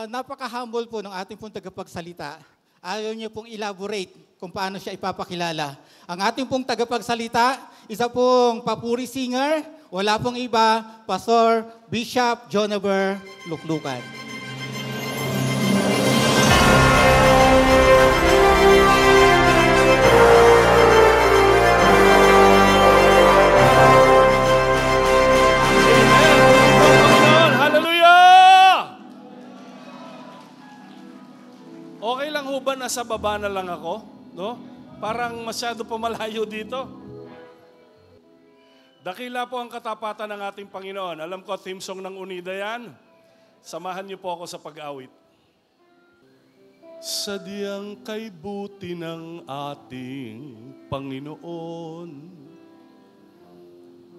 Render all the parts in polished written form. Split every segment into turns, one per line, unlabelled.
Napaka-humble po ng ating pong tagapagsalita. Ayaw niya pong elaborate kung paano siya ipapakilala. Ang ating pong tagapagsalita, isa pong papuri singer, wala pong iba, Pastor Bishop Jonaber Luklukan.
Okay lang ho ba nasa baba na lang ako? No? Parang masyado pa malayo dito. Dakila po ang katapatan ng ating Panginoon. Alam ko, theme song ng Unida yan. Samahan niyo po ako sa pag-awit. Sadyang kay buti ng ating Panginoon,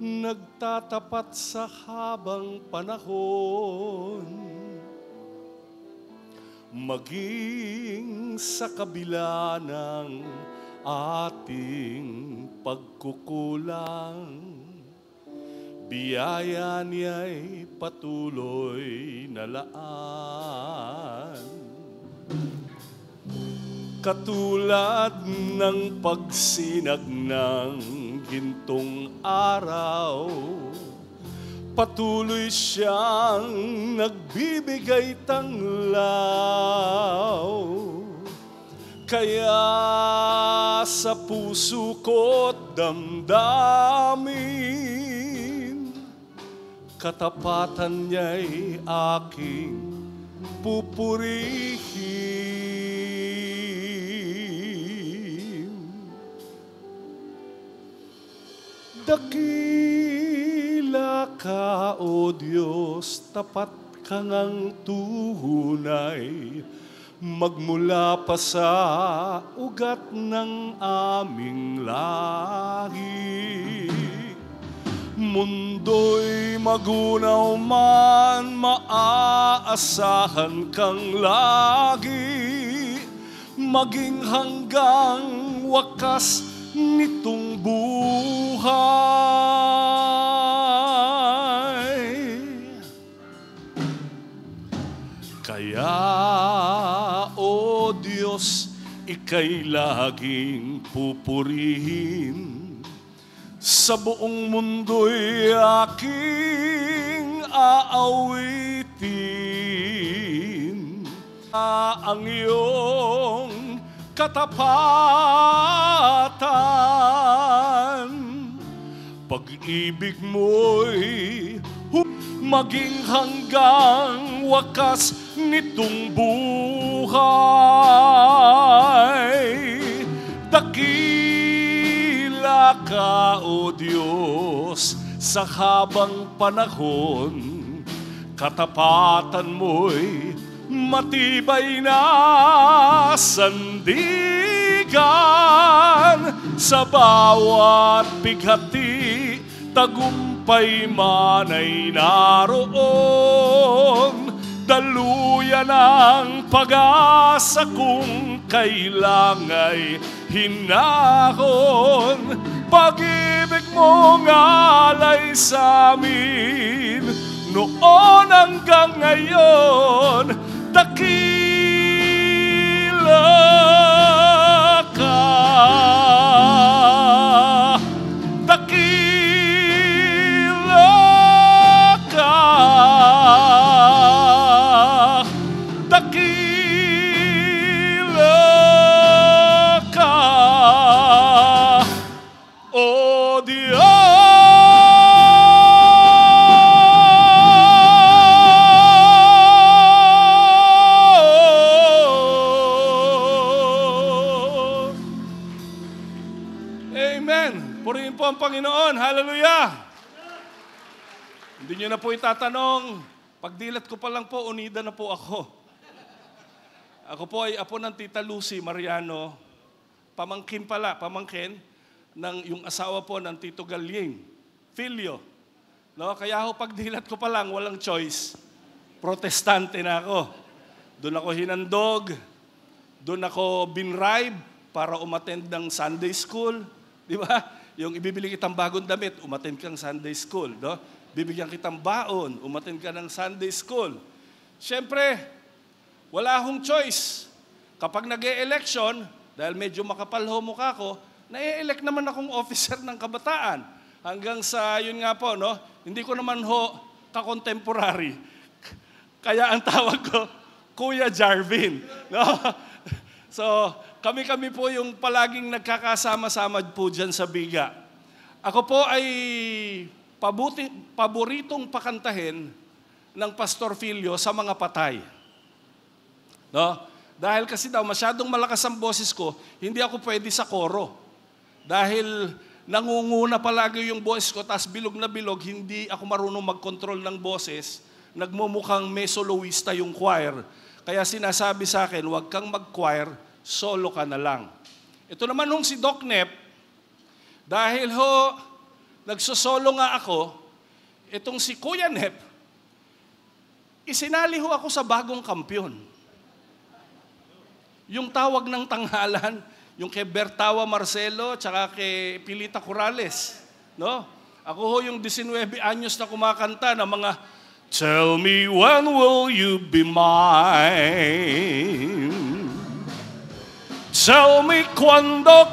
nagtatapat sa habang panahon, maging sa kabila ng ating pagkukulang, biyaya niya'y patuloy na laan. Katulad ng pagsinag ng gintong araw, patuloy siyang nagbibigay tanglaw. Kaya sa puso ko't damdamin, katapatan niya'y aking pupurihin. Dakila ka, O Diyos, tapat ka ngang tunay, magmula pa sa ugat ng aming lahi. Mundo'y magunaw man, maaasahan kang lagi, maging hanggang wakas nitong buhay. Kaya, O Diyos, ika'y laging pupurihin, sa buong mundo'y aking aawitin. Ang iyong katapatan, pag-ibig mo'y maging hanggang wakas nitong buhay. Dakila ka, O Diyos, sa habang panahon, katapatan mo'y matibay na sandigan. Sa bawat bighati, tagumpay man ay naroon. Daluyan ang pag-asa kung kailangay hinahon. Pag-ibig mong alay sa amin, noon hanggang ngayon, dakila ka. Dakila ka. Dakila ka, O Diyos. Amen. Purihin po ang Panginoon. Hallelujah. Hindi nyo na po itatanong, pagdilat ko pa lang po, unida na po ako. Ako po ay apo ng Tita Lucy Mariano, pamangkin ng yung asawa po ng Tito Galying, Filio. No? Kaya ako pagdilat ko pa lang, walang choice. Protestante na ako. Doon ako hinandog, doon ako binribe para umattend ng Sunday school. Di ba? Yung ibibili kitang bagong damit, umattend kang Sunday school. No? Bibigyan kitang baon, umattend ka ng Sunday school. Siyempre, wala akong choice. Kapag nag-e-election, dahil medyo makapal ho mukha ko, na-e-elect naman akong officer ng kabataan. Hanggang sa, yun nga po, no? Hindi ko naman ho ka-contemporary. Kaya ang tawag ko, Kuya Jarvin. No? So, kami-kami po yung palaging nagkakasama-sama po dyan sa Biga. Ako po ay paboritong pakantahin ng Pastor Filio sa mga patay. No? Dahil kasi daw masyadong malakas ang boses ko, hindi ako pwede sa koro. Dahil nangunguna palagi yung boses ko, tas bilog na bilog, hindi ako marunong mag-control ng boses. Nagmumukhang may soloista yung choir. Kaya sinasabi sa akin, huwag kang mag-choir, solo ka na lang. Ito naman nung si Doc Nep, dahil ho, nagsosolo nga ako, itong si Kuya Nep, isinali ho ako sa bagong kampyon. Yung tawag ng tanghalan, yung kay Bertawa Marcelo, tsaka kay Pilita Corrales. No? Ako ho yung 19 anyos na kumakanta ng mga, "Tell me when will you be mine? Tell me cuando.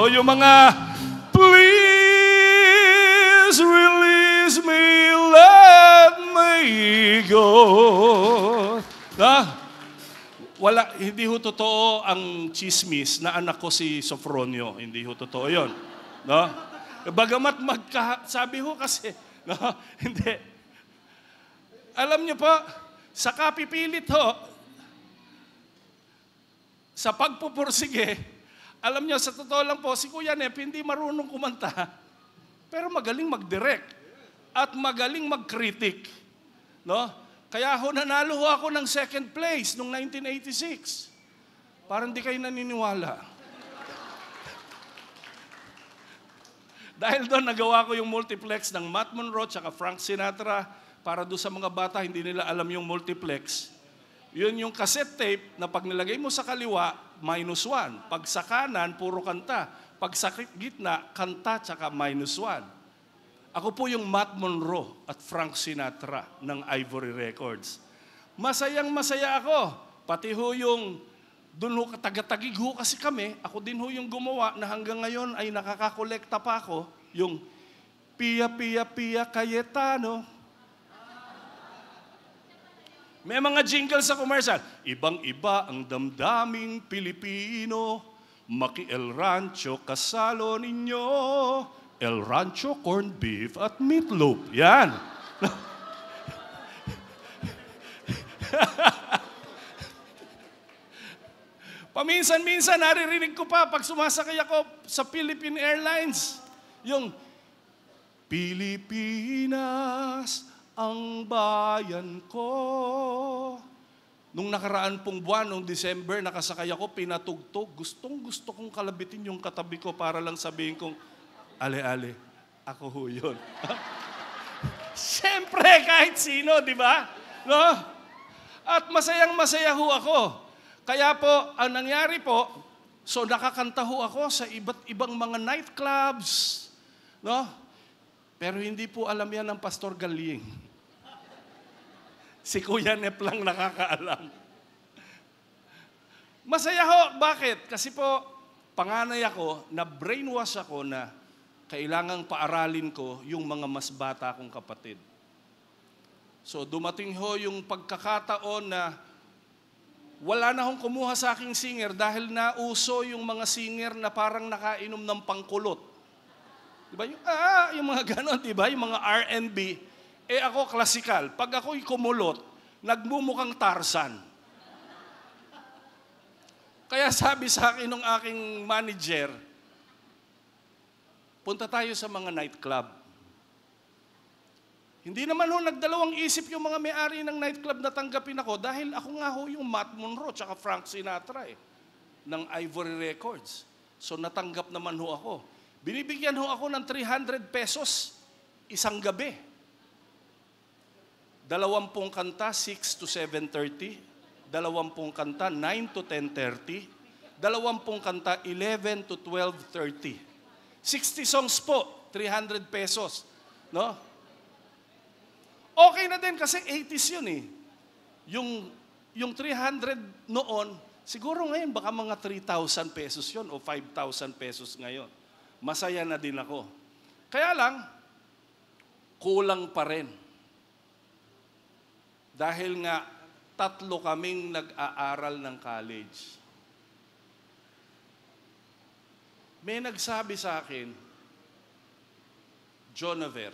Yung mga, please release me, let me go." Wala, hindi ho totoo ang chismis na anak ko si Sofronio. Hindi ho totoo yun. No? Bagamat sabi ho kasi, no? Hindi. Alam niyo po, sa kapipilit ho, sa pagpupursige, alam niyo, sa totoo lang po, si Kuya Nep hindi marunong kumanta, pero magaling mag-direct at magaling mag-critic. No? Kaya ho, nanalo ho ako ng second place noong 1986. Parang di kayo naniniwala. Dahil doon, nagawa ko yung multiplex ng Matt Monroe at Frank Sinatra para doon sa mga bata, hindi nila alam yung multiplex. Yun yung cassette tape na pag nilagay mo sa kaliwa, -1. Pag sa kanan, puro kanta. Pag sa gitna, kanta tsaka -1. Ako po yung Matt Monroe at Frank Sinatra ng Ivory Records. Masayang-masaya ako. Pati ho yung, dun ho taga-tagig ho kasi kami, ako din ho yung gumawa na hanggang ngayon ay nakakakolekta pa ako, yung Pia Pia Pia Cayetano. May mga jingle sa commercial. Ibang-iba ang damdaming Pilipino, Maki El Rancho kasalo ninyo, El Rancho corned beef at meatloaf. Yan. Paminsan-minsan, naririnig ko pa pag sumasakay ako sa Philippine Airlines. Yung, Pilipinas, ang bayan ko. Nung nakaraan pong buwan, noong December, nakasakay ako, pinatugtog. Gustong-gusto kong kalabitin yung katabi ko para lang sabihin kong, ale-ale, ako ho yun. Siyempre, kahit sino, di ba? No? At masayang-masaya ho ako. Kaya po, ang nangyari po, so nakakanta ho ako sa iba't ibang mga nightclubs. No? Pero hindi po alam yan ng Pastor Galing. Si Kuya Nep lang nakakaalam. Masaya ho. Bakit? Kasi po, panganay ako, na brainwash ako na kailangang paaralin ko yung mga mas bata kong kapatid. So dumating ho yung pagkakataon na wala na akong kumuha sa aking singer dahil nauso yung mga singer na parang nakainom ng pangkulot. Diba? Yung mga ganon, diba? Yung mga R&B. Eh ako, klasikal. Pag ako'y kumulot, nagmumukhang Tarzan. Kaya sabi sa akin ng aking manager, punta tayo sa mga nightclub. Hindi naman ho nagdalawang isip yung mga may-ari ng nightclub na tanggapin ako dahil ako nga ho yung Matt Monroe tsaka Frank Sinatra ng Ivory Records. So natanggap naman ho ako. Binibigyan ho ako ng 300 pesos isang gabi. 20 kanta, 6 to 7:30. 20 kanta, 9 to 10:30. 20 kanta, 11 to 12:30. 60 songs po, 300 pesos. No? Okay na din kasi 80s yun eh. Yung 300 noon, siguro ngayon baka mga 3,000 pesos yun o 5,000 pesos ngayon. Masaya na din ako. Kaya lang, kulang pa rin. Dahil nga, 3 kaming nag-aaral ng college. May nagsabi sa akin, Jonaver,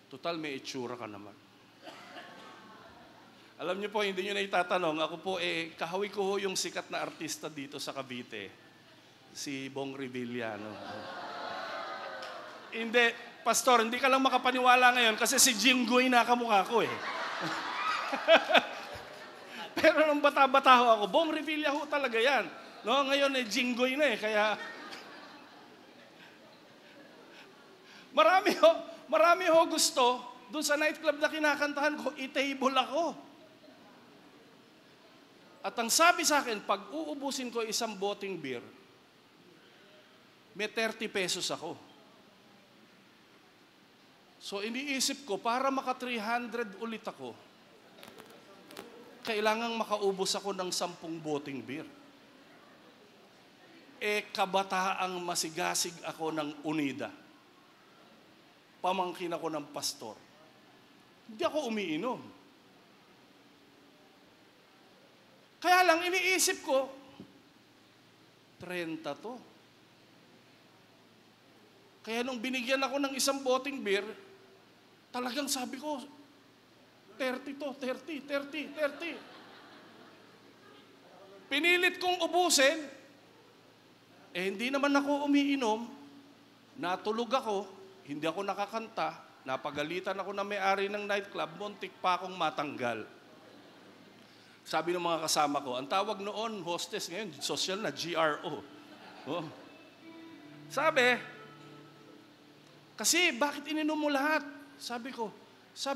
total may itsura ka naman. Alam niyo po, hindi niyo na itatanong, ako po kahawi ko ho yung sikat na artista dito sa Cavite, si Bong Revillano. Hindi, Pastor, hindi ka lang makapaniwala ngayon kasi si Jinggoy na kamukha ko eh. Pero nung bata-bata ho ako, Bong Revilla ho talaga yan. No, ngayon Jinggoy na eh, kaya marami ho gusto doon sa nightclub na kinakantahan ko, i-table ako. At ang sabi sa akin, pag uubusin ko isang boteng beer, may 30 pesos ako. So iniisip ko, para maka 300 ulit ako, kailangang makaubos ako ng 10 boteng beer. Kabataang masigasig ako ng Unida. Pamangkin ako ng pastor. Hindi ako umiinom. Kaya lang iniisip ko, 30 to. Kaya nung binigyan ako ng isang boteng beer, talagang sabi ko, 30 to, 30. Pinilit kong ubusin, hindi naman ako umiinom, natulog ako, hindi ako nakakanta, napagalitan ako na may-ari ng nightclub, muntik pa akong matanggal. Sabi ng mga kasama ko, ang tawag noon, hostess, ngayon, social na, GRO. Oh. Sabi bakit ininom mo lahat? Sabi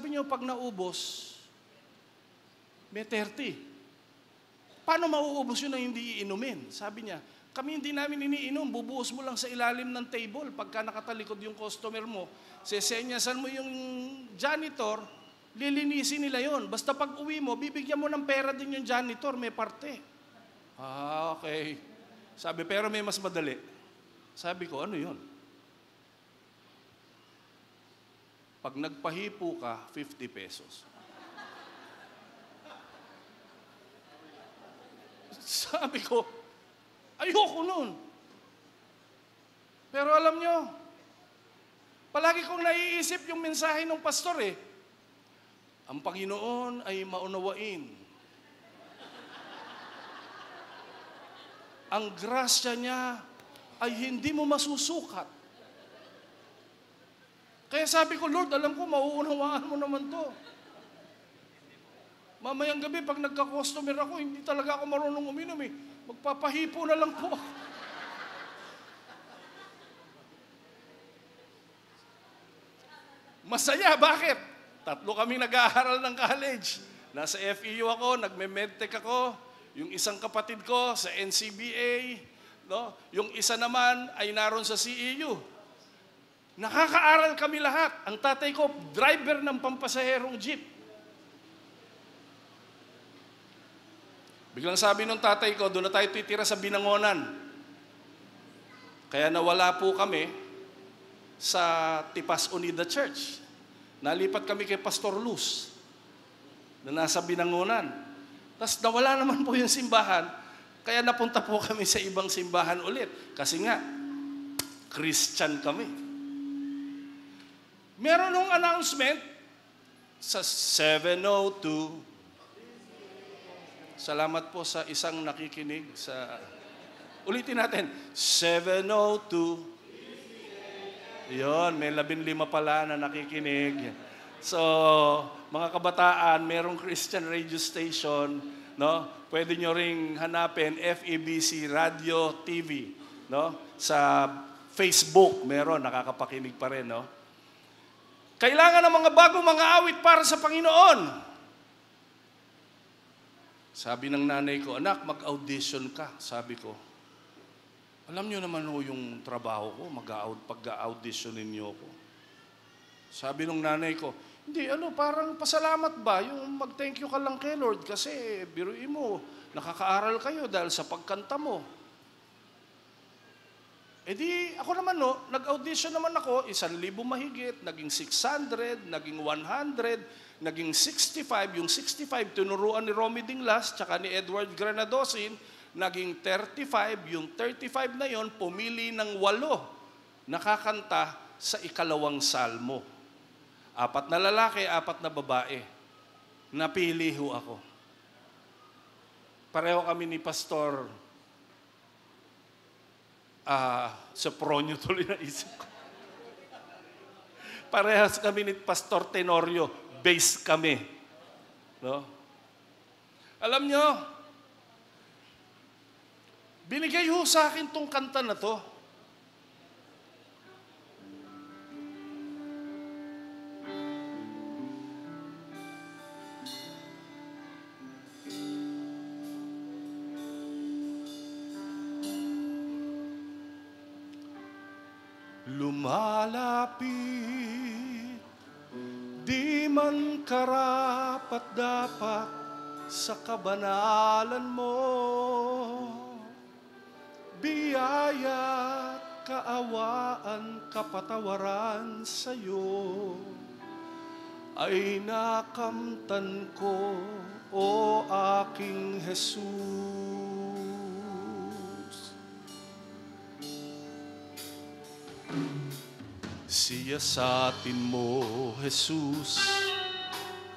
niyo pag naubos, may 30. Paano mauubos yun na hindi iinumin? Sabi niya, kami hindi namin iniinom, bubuhos mo lang sa ilalim ng table. Pagka nakatalikod yung customer mo, sesenyasan mo yung janitor, lilinisin nila yon. Basta pag uwi mo, bibigyan mo ng pera din yung janitor, may parte. Okay. Sabi, pero may mas madali. Sabi ko, ano yon? Pag nagpahipo ka, 50 pesos. Sabi ko, ayoko nun. Pero alam nyo, palagi kong naiisip yung mensahe ng pastor eh. Ang Panginoon ay maunawain. Ang grasya niya ay hindi mo masusukat. Kaya sabi ko, Lord, alam ko, mauunawaan mo naman to. Mamayang gabi, pag nagka-customer ako, hindi talaga ako marunong uminom eh. Magpapahipo na lang po. Masaya, bakit? 3 kami nag-aaral ng college. Nasa FEU ako, nagme-medtech ako. Yung isang kapatid ko sa NCBA. No? Yung isa naman ay naroon sa CEU. Nakakaaral kami lahat. Ang tatay ko, driver ng pampasaherong jeep. Biglang sabi nung tatay ko, doon na tayo titira sa Binangonan. Kaya nawala po kami sa Tipas Unida Church. Nalipat kami kay Pastor Luz na nasa Binangonan. Tapos nawala naman po yung simbahan, kaya napunta po kami sa ibang simbahan ulit. Kasi nga, Christian kami. Meron nung announcement sa 7:02. Salamat po sa isang nakikinig sa... Ulitin natin. 7:02. Yun, may 15 pala na nakikinig. So, mga kabataan, merong Christian radio station, no? Pwede nyo ring hanapin FEBC Radio TV, no? Sa Facebook, meron, nakakapakinig pa rin, no? Kailangan ng mga bagong mga awit para sa Panginoon. Sabi ng nanay ko, anak, mag-audition ka. Sabi ko, alam nyo naman ho yung trabaho ko, pag-auditionin niyo ako. Sabi ng nanay ko, Hindi, parang pasalamat ba? Yung mag-thank you ka lang kay Lord kasi biruin mo, nakakaaral kayo dahil sa pagkanta mo. E di, ako naman nag-audition naman ako, 1,000 mahigit, naging 600, naging 100, naging 65. Yung 65, tinuruan ni Romy Dinglas, tsaka ni Edward Granadosin, naging 35. Yung 35 na yon, pumili ng 8 nakakanta sa ikalawang salmo. 4 na lalaki, 4 na babae. Napili ho ako. Pareho kami ni Pastor Sopronio tuloy na isip ko. Parehas kami ni Pastor Tenorio, base kami. No? Alam nyo, binigay ho sa akin tong kanta na to. Lumalapit, di man karapat-dapat sa kabanalan mo. Biyaya, kaawaan, kapatawaran sa'yo ay nakamtan ko, o aking Jesus. Siyasatin mo, Jesus,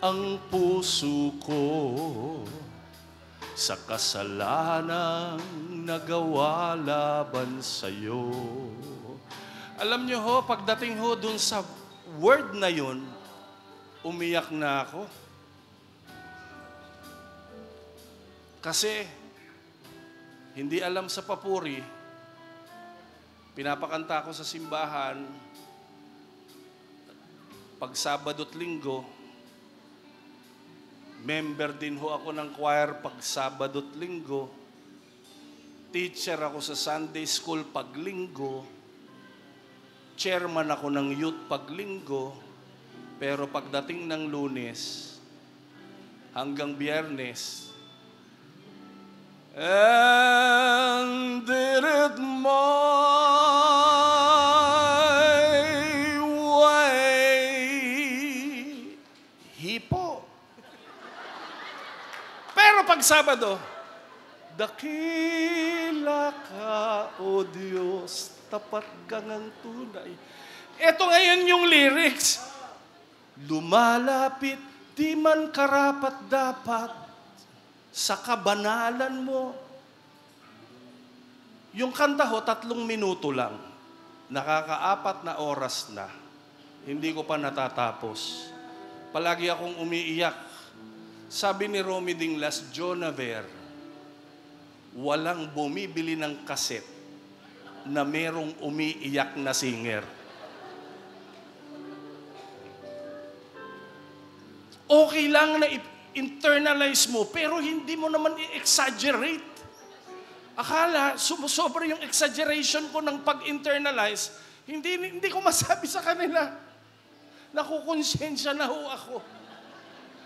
ang puso ko sa kasalanang nagawa laban sa'yo. Alam niyo ho, pagdating ho dun sa word na yun, umiyak na ako. Kasi, hindi alam sa papuri, pinapakanta ko sa simbahan, pag Sabado at Linggo, member din ho ako ng choir pag Sabado at Linggo, teacher ako sa Sunday School pag Linggo, chairman ako ng youth pag Linggo, pero pagdating ng Lunes hanggang Biyernes, and did it pag Sabado, dakila ka, O Diyos, tapat kang ang tunay. Ito ngayon yung lyrics. Lumalapit, di man karapat-dapat sa kabanalan mo. Yung kanta ho, 3 minuto lang. Nakaka-4 na oras na. Hindi ko pa natatapos. Palagi akong umiiyak. Sabi ni Romy Dinglas, Jonaver, walang bumibili ng kaset na merong umiiyak na singer. Okay lang na internalize mo, pero hindi mo naman i-exaggerate. Akala, sumusobra yung exaggeration ko ng pag-internalize, hindi ko masabi sa kanila. Nakukonsensya na ho ako.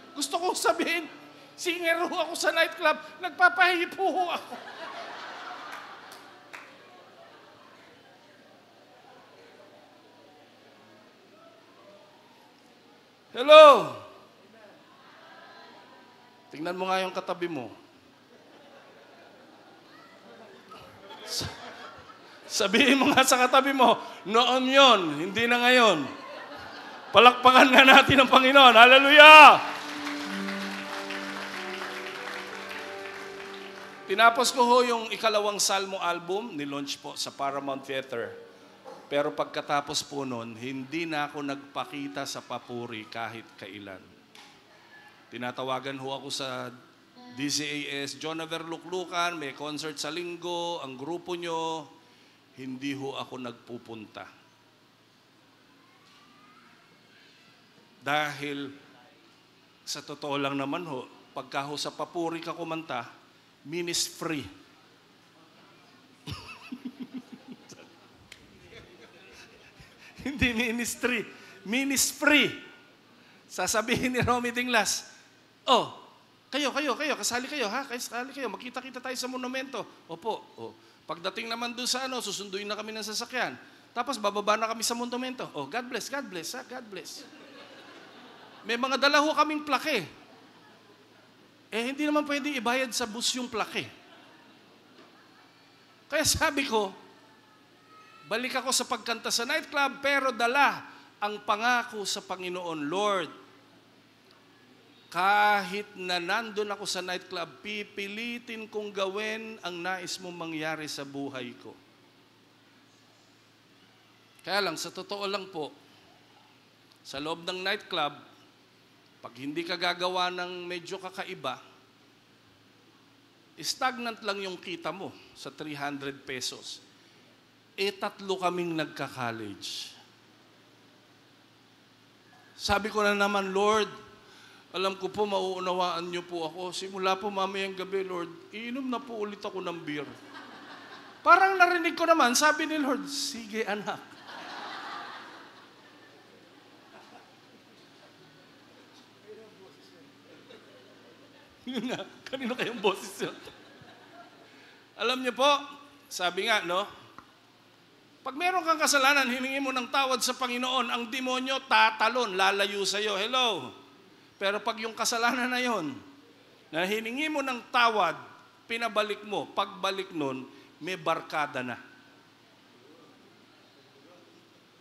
Gusto kong sabihin, singer ho ako sa nightclub, nagpapahipo ho ako. Hello! Tingnan mo nga yung katabi mo. Sabihin mo nga sa katabi mo, noon yon, hindi na ngayon. Palakpakan nga natin ang Panginoon. Hallelujah! Tinapos ko ho yung ikalawang Salmo album, ni-launch po sa Paramount Theater. Pero pagkatapos po nun, hindi na ako nagpakita sa papuri kahit kailan. Tinatawagan ho ako sa DCAS, Jonaver Luklukan, may concert sa Linggo, ang grupo nyo, hindi ho ako nagpupunta. Dahil sa totoo lang naman ho, pagka ho sa papuri ka kumanta, ministry. Hindi ministry. Ministry. Sasabihin ni Romy Dinglas, oh, kayo, kasali kayo, ha? Kasali kayo, magkita-kita tayo sa monumento. Opo, oh. Pagdating naman doon sa susunduin na kami ng sasakyan. Tapos bababa na kami sa monumento. Oh, God bless, ha? God bless. May mga dala ho kaming plake. Hindi naman pwedeng ibayad sa bus yung plake. Kaya sabi ko, balik ako sa pagkanta sa nightclub, pero dala ang pangako sa Panginoon, Lord, kahit na nandun ako sa nightclub, pipilitin kong gawin ang nais mong mangyari sa buhay ko. Kaya lang, sa totoo lang po, sa loob ng nightclub, pag hindi ka gagawa ng medyo kakaiba, stagnant lang yung kita mo sa 300 pesos. 3 kaming nagka-college. Sabi ko na naman, Lord, alam ko po, mauunawaan niyo po ako. Simula po mamayang gabi, Lord, iinom na po ulit ako ng beer. Parang narinig ko naman, sabi ni Lord, sige anak. Yun nga, kanino kayong boses yun? Alam niyo po, sabi nga, no? Pag meron kang kasalanan, hiningi mo ng tawad sa Panginoon, ang demonyo tatalon, lalayo sa'yo. Hello? Pero pag yung kasalanan na yon, na hiningi mo ng tawad, pinabalik mo, pagbalik nun, may barkada na.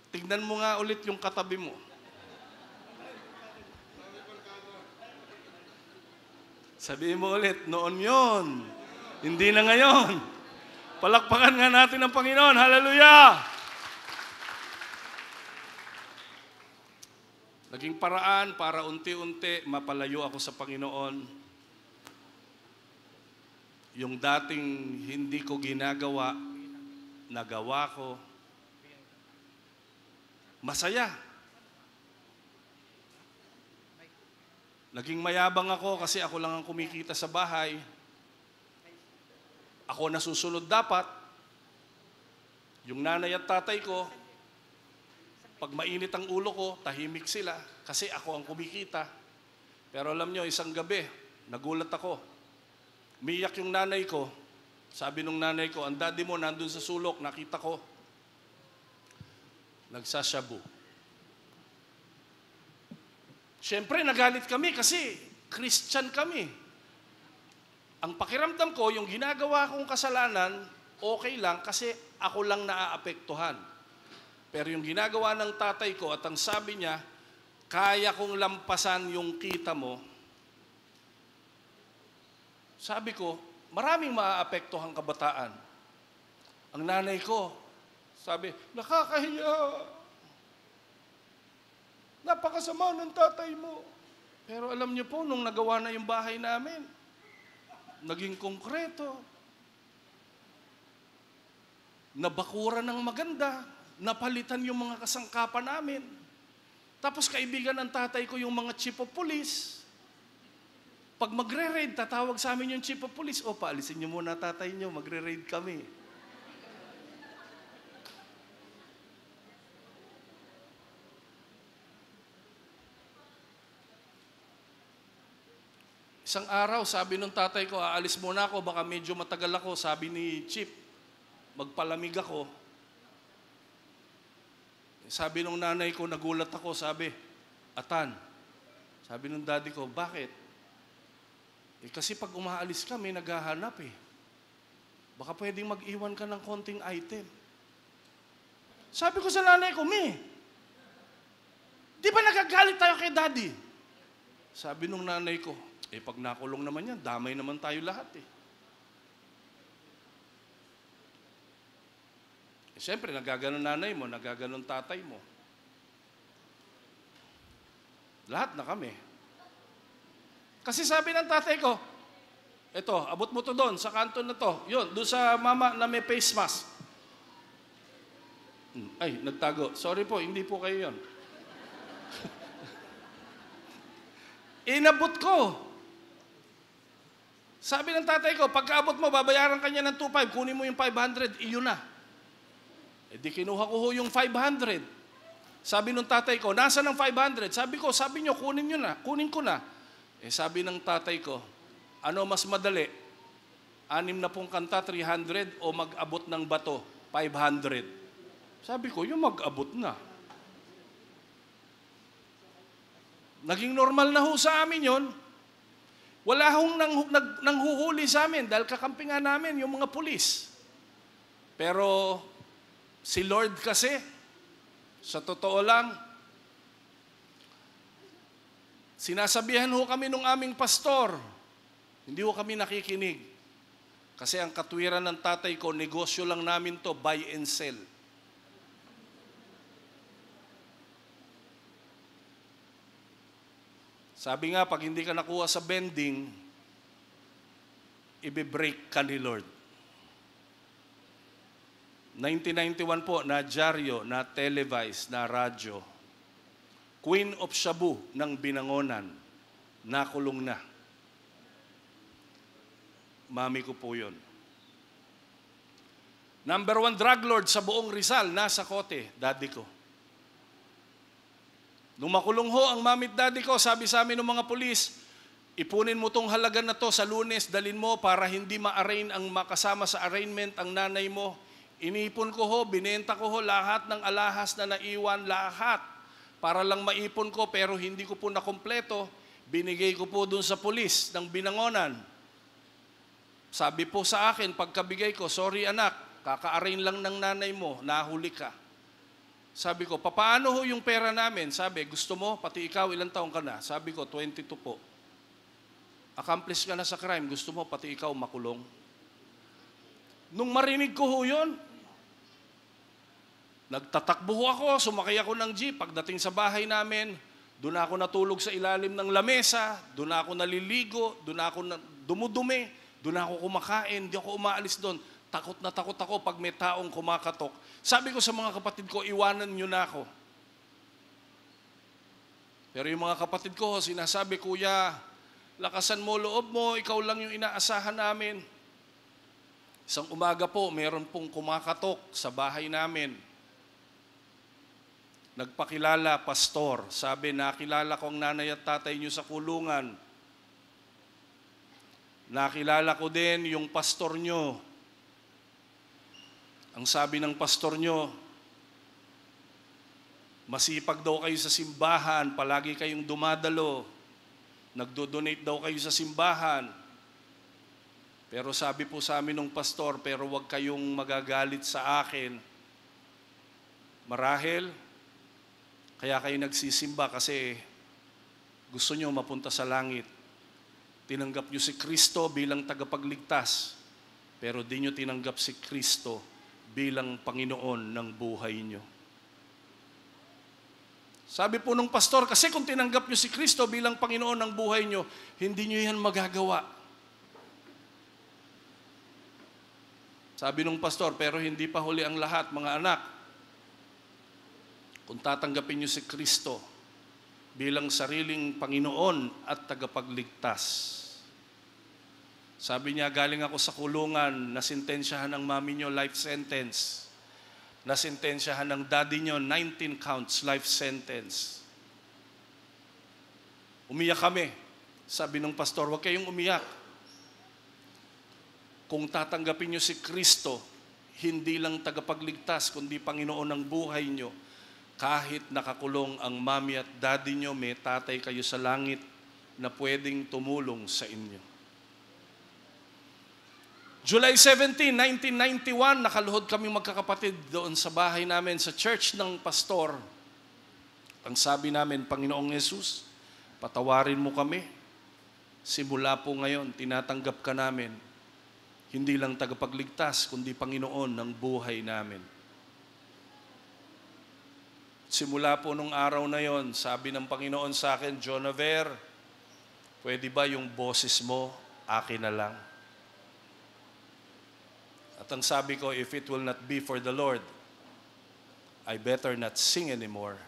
Tignan mo nga ulit yung katabi mo. Sabihin mo ulit, noon yon, hindi na ngayon. Palakpakan nga natin ang Panginoon. Hallelujah! Naging paraan para unti-unti mapalayo ako sa Panginoon. Yung dating hindi ko ginagawa, nagawa ko. Masaya. Naging mayabang ako kasi ako lang ang kumikita sa bahay. Ako nasusunod dapat. Yung nanay at tatay ko, pag mainit ang ulo ko, tahimik sila kasi ako ang kumikita. Pero alam nyo, isang gabi, nagulat ako. Umiyak yung nanay ko. Sabi nung nanay ko, ang daddy mo nandun sa sulok, nakita ko. Nagsashabu. Siyempre, nagalit kami kasi Christian kami. Ang pakiramdam ko, yung ginagawa kong kasalanan, okay lang kasi ako lang naaapektuhan. Pero yung ginagawa ng tatay ko at ang sabi niya, kaya kong lampasan yung kita mo. Sabi ko, maraming maaapektuhang kabataan. Ang nanay ko, sabi, nakakahiya. Napakasama ng tatay mo. Pero alam niyo po, nung nagawa na yung bahay namin, naging konkreto. Nabakura ng maganda. Napalitan yung mga kasangkapan namin. Tapos kaibigan ng tatay ko yung mga chief of police. Pag magre-raid, tatawag sa amin yung chief of police. O, paalisin niyo muna tatay niyo, magre-raid kami. Isang araw, sabi ng tatay ko, aalis muna ako, baka medyo matagal ako. Sabi ni chief, magpalamig ako. Sabi nung nanay ko, nagulat ako, sabi, Atan, sabi nung daddy ko, bakit? Kasi pag umaalis kami, naghahanap eh. Baka pwedeng mag-iwan ka ng konting item. Sabi ko sa nanay ko, di ba nagagalit tayo kay daddy? Sabi nung nanay ko, pag nakulong naman yan, damay naman tayo lahat eh. Siyempre, nagaganon nanay mo, nagaganon tatay mo. Lahat na kami. Kasi sabi ng tatay ko, eto, abot mo to doon, sa kanto na to. Yun, doon sa mama na may face mask. Ay, nagtago. Sorry po, hindi po kayo yun. Inabot ko. Sabi ng tatay ko, pagkaabot mo, babayaran kanya ng 2,500, kunin mo yung 500, iyon na. Di kinuha ko ho yung 500. Sabi nung tatay ko, nasa ng 500? Sabi nyo, kunin ko na. Sabi ng tatay ko, ano mas madali? 60 kanta, 300 o mag-abot ng bato, 500? Sabi ko, yung mag-abot na. Naging normal na ho sa amin yon. Wala hong nanghuhuli sa amin dahil kakampi nga namin yung mga pulis. Pero si Lord kasi, sa totoo lang, sinasabihan ho kami nung aming pastor, hindi ho kami nakikinig. Kasi ang katwiran ng tatay ko, negosyo lang namin to, buy and sell. Sabi nga, pag hindi ka nakuha sa bending, ibe-break ka ni Lord. 1991 po, na dyaryo, na televised, na radyo. Queen of Shabu ng Binangonan, nakulong na. Mami ko po yun. Number 1 drug lord sa buong Rizal, nasa Kote, daddy ko. Nung makulong ho ang mami at daddy ko, sabi sa amin ng mga pulis, ipunin mo tong halaga na to sa Lunes, dalin mo para hindi ma-arraign ang makasama sa arraignment ang nanay mo. Inipon ko ho, binenta ko ho lahat ng alahas na naiwan, lahat. Para lang maipon ko, pero hindi ko po nakompleto. Binigay ko po dun sa pulis ng Binangonan. Sabi po sa akin, pagkabigay ko, sorry anak, kaka-arraign lang ng nanay mo, nahuli ka. Sabi ko, papaano ho yung pera namin? Sabi, gusto mo, pati ikaw, ilang taong ka na? Sabi ko, 22 po. Accomplish ka na sa crime, gusto mo, pati ikaw makulong. Nung marinig ko ho yun, nagtatakbo ho ako, sumakay ako ng jeep. Pagdating sa bahay namin, doon ako natulog sa ilalim ng lamesa, doon ako naliligo, doon ako dumudumi, doon ako kumakain, di ako umaalis doon. Takot na takot ako pag may taong kumakatok. Sabi ko sa mga kapatid ko, iwanan nyo na ako. Pero yung mga kapatid ko, sinasabi, Kuya, lakasan mo loob mo, ikaw lang yung inaasahan namin. Isang umaga po, meron pong kumakatok sa bahay namin. Nagpakilala, pastor. Sabi, nakilala ko ang nanay at tatay nyo sa kulungan. Nakilala ko din yung pastor nyo. Ang sabi ng pastor nyo, masipag daw kayo sa simbahan, palagi kayong dumadalo, nagdo-donate daw kayo sa simbahan. Pero sabi po sa amin ng pastor, pero wag kayong magagalit sa akin. Marahil, kaya kayo nagsisimba kasi gusto nyo mapunta sa langit. Tinanggap nyo si Kristo bilang tagapagligtas, pero di nyo tinanggap si Kristo bilang Panginoon ng buhay nyo. Sabi po nung pastor, kasi kung tinanggap nyo si Kristo bilang Panginoon ng buhay nyo, hindi nyo yan magagawa. Sabi nung pastor, pero hindi pa huli ang lahat, mga anak. Kung tatanggapin nyo si Kristo bilang sariling Panginoon at tagapagligtas. Sabi niya, galing ako sa kulungan, nasintensyahan ng mami nyo, life sentence. Nasintensyahan ng daddy nyo, 19 counts, life sentence. Umiyak kami. Sabi ng pastor, huwag kayong umiyak. Kung tatanggapin nyo si Kristo, hindi lang tagapagligtas, kundi Panginoon ng buhay nyo, kahit nakakulong ang mami at daddy nyo, may tatay kayo sa langit na pwedeng tumulong sa inyo. July 17, 1991, nakaluhod kami magkakapatid doon sa bahay namin sa church ng pastor. Ang sabi namin, Panginoong Yesus, patawarin mo kami. Simula po ngayon, tinatanggap ka namin. Hindi lang tagapagligtas, kundi Panginoon ng buhay namin. Simula po nung araw na yon, sabi ng Panginoon sa akin, Jonaver, pwede ba yung boses mo, akin na lang? At ang sabi ko, if it will not be for the Lord, I better not sing anymore.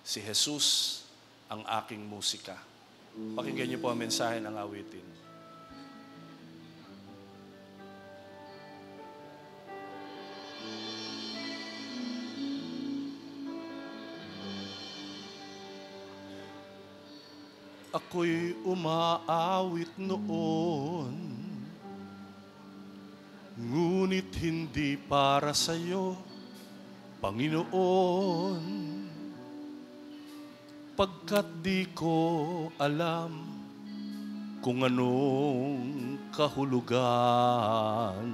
Si Jesus ang aking musika. Pakinggan niyo po ang mensahe ng awitin. ako'y umaawit noon, ngunit hindi para sa'yo, Panginoon, pagkat di ko alam kung anong kahulugan.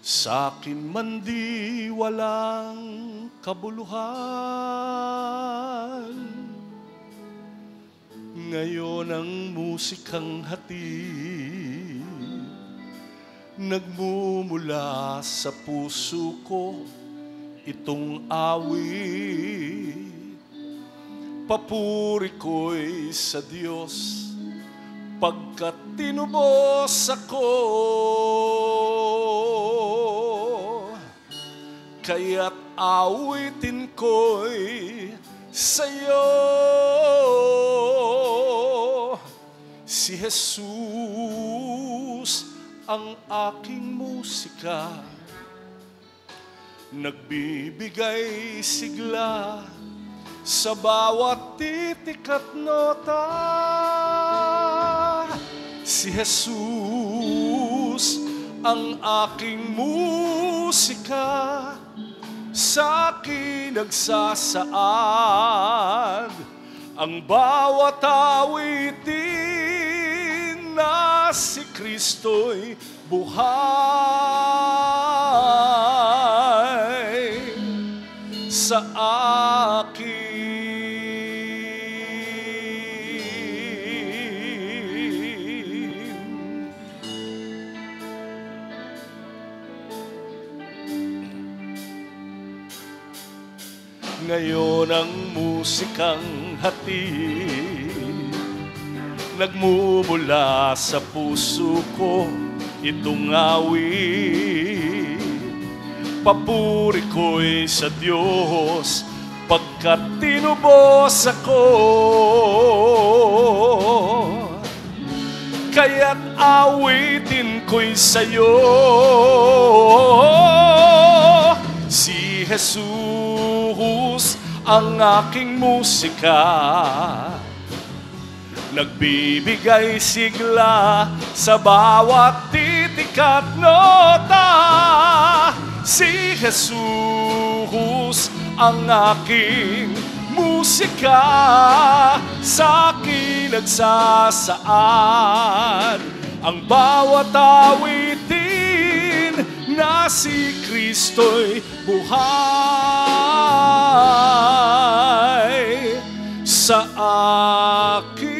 Sa'kin man di walang kabuluhan. Ngayon ang musikang hatid nagmumula sa puso ko, itong awit. Papuri ko'y sa Diyos pagkat tinubos ako. Kaya't awitin ko'y sa'yo. Si Jesus ang aking musika, nagbibigay sigla sa bawat titik at nota. Si Jesus ang aking musika, sa akin nagsasaad ang bawat awitin na si Kristo'y buhay sa akin. Ngayon ang musikang hatid nagmumula sa puso ko, itong awit. Papuri ko'y sa Diyos pagkat tinubos ako. Kaya't awitin ko'y sa'yo. Si Jesus ang aking musika, nagbibigay sigla sa bawat titik at nota. Si Jesus ang aking musika, sa akin nagsasaad ang bawat awitin na si Kristo'y buhay sa akin.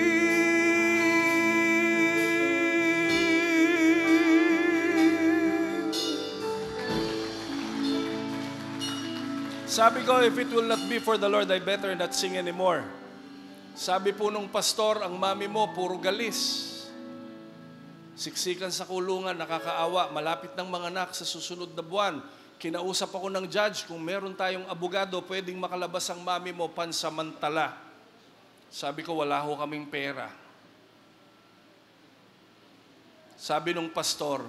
Sabi ko, if it will not be for the Lord, I better not sing anymore. Sabi po nung pastor, ang mami mo, puro galis. Siksikan sa kulungan, nakakaawa, malapit ng mga anak sa susunod na buwan. Kinausap ako ng judge, kung meron tayong abogado, pwedeng makalabas ang mami mo pansamantala. Sabi ko, wala ho kaming pera. Sabi nung pastor,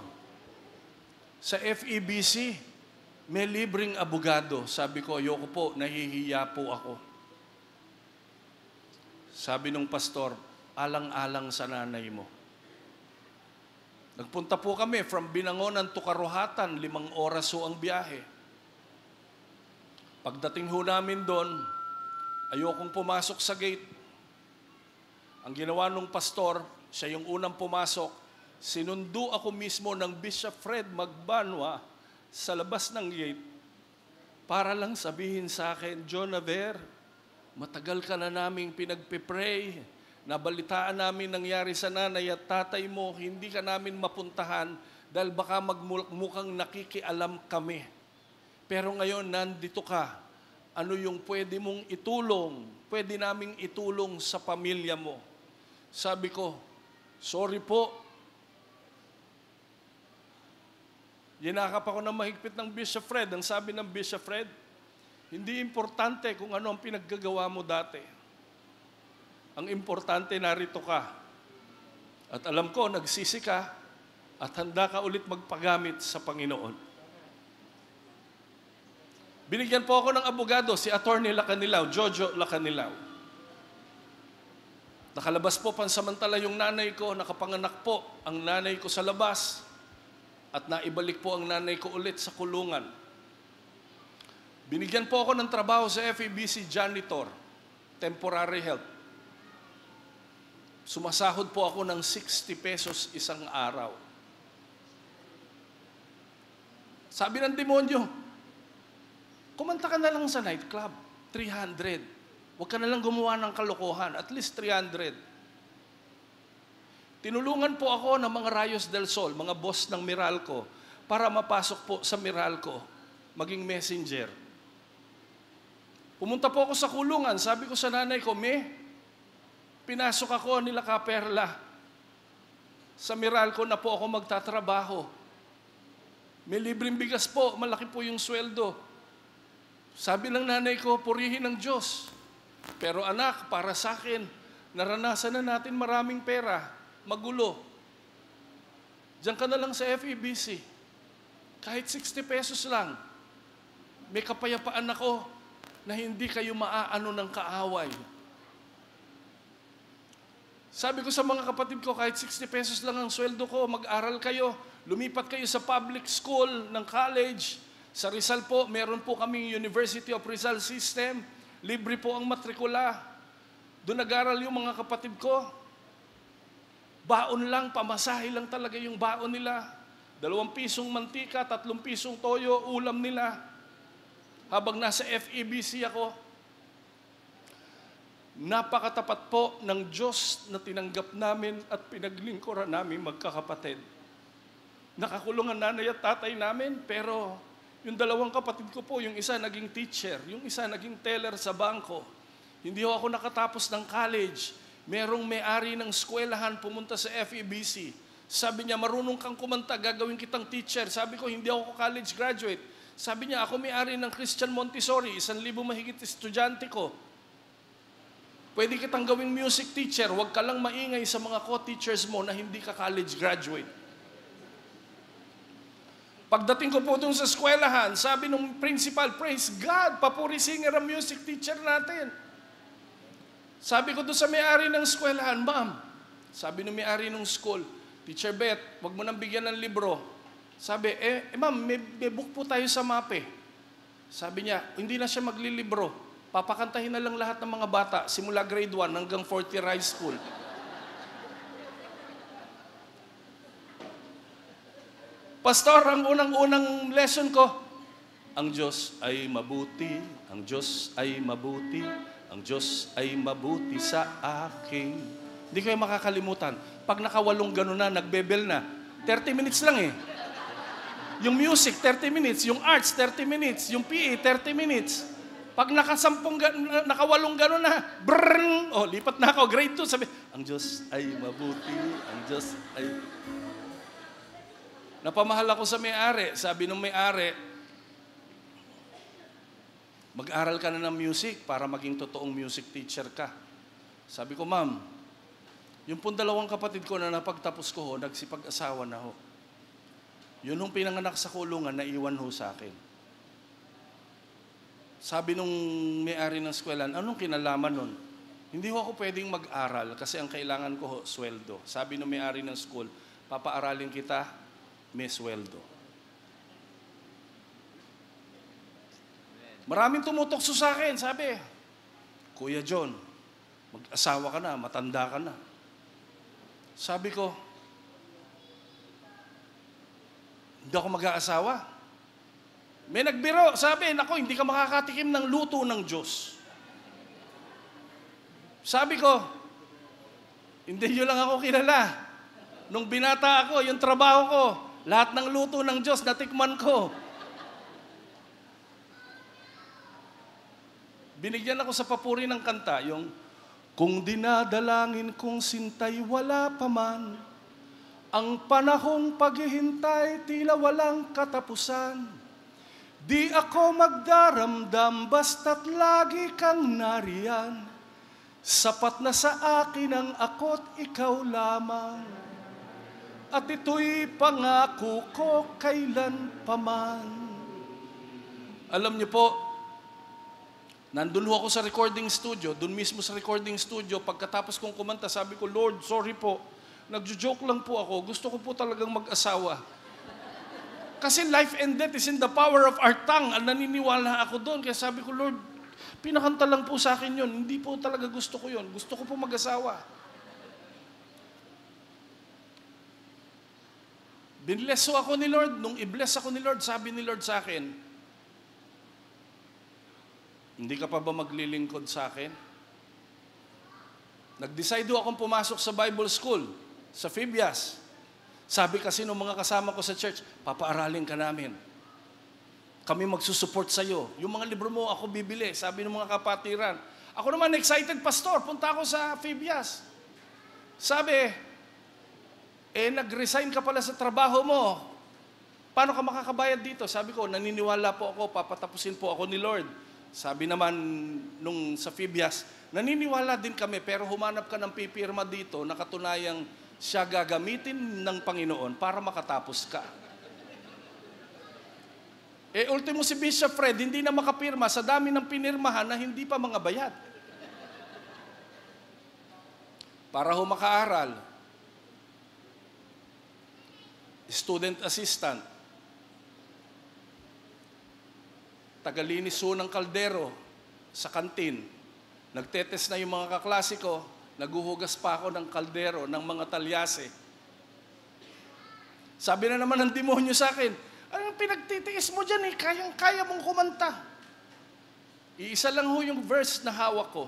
sa FEBC, may libreng abogado. Sabi ko, ayoko po, nahihiya po ako. Sabi nung pastor, alang-alang sa nanay mo. Nagpunta po kami from Binangonan to Karuhatan, 5 oras ho ang biyahe. Pagdating ho namin doon, ayokong pumasok sa gate. Ang ginawa nung pastor, siya yung unang pumasok, sinundo ako mismo ng Bishop Fred Magbanwa sa labas ng gate para lang sabihin sa akin, John Naver, matagal ka na naming pinagpipray, nabalitaan namin nangyari sa nanay at tatay mo, hindi ka namin mapuntahan dahil baka mukhang nakikialam kami. Pero ngayon, nandito ka. Ano yung pwede mong itulong? Pwede naming itulong sa pamilya mo. Sabi ko, sorry po. Yinakap ako ng mahigpit ng Bishop Fred. Ang sabi ng Bishop Fred, hindi importante kung ano ang pinaggagawa mo dati. Ang importante, narito ka. At alam ko, nagsisi ka at handa ka ulit magpagamit sa Panginoon. Binigyan po ako ng abogado, si Attorney Lacanilaw, Jojo Lacanilaw. Nakalabas po pansamantala yung nanay ko, nakapanganak po ang nanay ko sa labas at naibalik po ang nanay ko ulit sa kulungan. Binigyan po ako ng trabaho sa FEBC janitor, temporary help. Sumasahod po ako ng 60 pesos isang araw. Sabi ng demonyo, kumanta ka na lang sa nightclub, 300. Huwag ka na lang gumawa ng kalokohan, at least 300. Tinulungan po ako ng mga Rayos del Sol, mga boss ng Meralco, para mapasok po sa Meralco, maging messenger. Pumunta po ako sa kulungan, sabi ko sa nanay ko, pinasok ako nila Kaperla. Sa Meralco na po ako magtatrabaho. May libreng bigas po, malaki po yung sweldo. Sabi ng nanay ko, purihin ng Diyos. Pero anak, para sa akin, naranasan na natin maraming pera, magulo. Diyan ka na lang sa FEBC. Kahit 60 pesos lang, may kapayapaan ako na hindi kayo maaano ng kaaway. Sabi ko sa mga kapatid ko, kahit 60 pesos lang ang sweldo ko, mag-aral kayo, lumipat kayo sa public school ng college. Sa Rizal po, meron po kaming University of Rizal System. Libre po ang matrikula. Doon nag-aral yung mga kapatid ko. Baon lang, pamasahe lang talaga yung baon nila. 2 pisong mantika, 3 pisong toyo, ulam nila. Habang nasa FEBC ako, napakatapat po ng Diyos na tinanggap namin at pinaglingkuran namin magkakapatid. Nakakulong ang nanay at tatay namin, pero yung 2 kapatid ko po, yung isa naging teacher, yung isa naging teller sa bangko. Hindi ako nakatapos ng college. Merong may-ari ng eskwelahan pumunta sa FEBC. Sabi niya, marunong kang kumanta, gagawin kitang teacher. Sabi ko, hindi ako college graduate. Sabi niya, ako may-ari ng Christian Montessori, 1,000 mahigit estudyante ko. Pwede kitang gawing music teacher, huwag ka lang maingay sa mga co-teachers mo na hindi ka college graduate. Pagdating ko po doon sa eskwelahan, sabi nung principal, praise God, papuri singer ang music teacher natin. Sabi ko doon sa may-ari ng eskwelahan, ma'am, sabi nung may-ari ng school, Teacher Beth, wag mo nang bigyan ng libro. Sabi, ma'am, may book po tayo sa MAPE. Sabi niya, hindi na siya maglilibro. Papakantahin na lang lahat ng mga bata, simula grade 1 hanggang 4th year high school. Pastor, ang unang-unang lesson ko, ang Diyos ay mabuti, ang Diyos ay mabuti, ang Diyos ay mabuti sa akin. Hindi ko yung makakalimutan. Pag nakawalong gano'n na, nagbebel na, 30 minutes lang eh. Yung music, 30 minutes. Yung arts, 30 minutes. Yung PE, 30 minutes. Pag nakawalong gano'n na, brrrr, lipat na ako, grade 2, sabi, ang Diyos ay mabuti, ang Diyos ay... Napamahal ako sa may-ari. Sabi nung may-ari, mag-aral ka na ng music para maging totoong music teacher ka. Sabi ko, ma'am, yung pong 2 kapatid ko na napagtapos ko, nagsipag-asawa na ho. Yun yung pinanganak sa kulungan, naiwan ho sa akin. Sabi nung may-ari ng eskwelahan, anong kinalaman nun? Hindi ho ako pwedeng mag-aral kasi ang kailangan ko ho, sweldo. Sabi nung may-ari ng school, papaaralin kita, may sweldo. Maraming tumutokso sa akin, sabi, Kuya John, mag-asawa ka na, matanda ka na. Sabi ko, hindi ako mag-aasawa. May nagbiro, sabi, nako, hindi ka makakatikim ng luto ng Diyos. Sabi ko, hindi nyo lang ako kilala. Nung binata ako, yung trabaho ko, lahat ng luto ng Diyos, natikman ko. Binigyan ako sa papuri ng kanta, yung, kung dinadalangin kong sintay wala pa man, ang panahong paghihintay tila walang katapusan. Di ako magdaramdam basta't lagi kang nariyan. Sapat na sa akin ang ako't ikaw lamang. At ito'y pangako ko kailan paman. Alam niyo po, Nandun ho ako sa recording studio, dun mismo sa recording studio, pagkatapos kong kumanta, sabi ko, Lord, sorry po, nagjo-joke lang po ako, gusto ko po talagang mag-asawa. Kasi life and death is in the power of our tongue. Naniniwala ako doon, kaya sabi ko, Lord, pinakanta lang po sa akin yun, hindi po talaga gusto ko yun, gusto ko po mag-asawa. Binless ho ako ni Lord, nung i-bless ako ni Lord, sabi ni Lord sa akin, hindi ka pa ba maglilingkod sa akin? Nag-decide ho akong pumasok sa Bible School, sa Fibias. Sabi kasi ng mga kasama ko sa church, papaaralin ka namin. Kami magsusupport sa iyo. Yung mga libro mo, ako bibili. Sabi ng mga kapatiran. Ako naman excited, pastor. Punta ako sa Fibias. Sabi, nag-resign ka pala sa trabaho mo. Paano ka makakabayad dito? Sabi ko, naniniwala po ako, papatapusin po ako ni Lord. Sabi naman nung sa Fibias, naniniwala din kami pero humanap ka ng pipirma dito na katunayang siya gagamitin ng Panginoon para makatapos ka. Ultimo si Bishop Fred, hindi na makapirma sa dami ng pinirmahan na hindi pa mga bayad. Para ho makaaral, student assistant, tagalinis ho ng kaldero sa kantin. Nagtetes na yung mga kaklase ko, naguhugas pa ako ng kaldero, ng mga talyase. Sabi na naman ng demonyo sa akin, anong pinagtitiis mo dyan kayang-kaya mong kumanta. Iisa lang ho yung verse na hawak ko.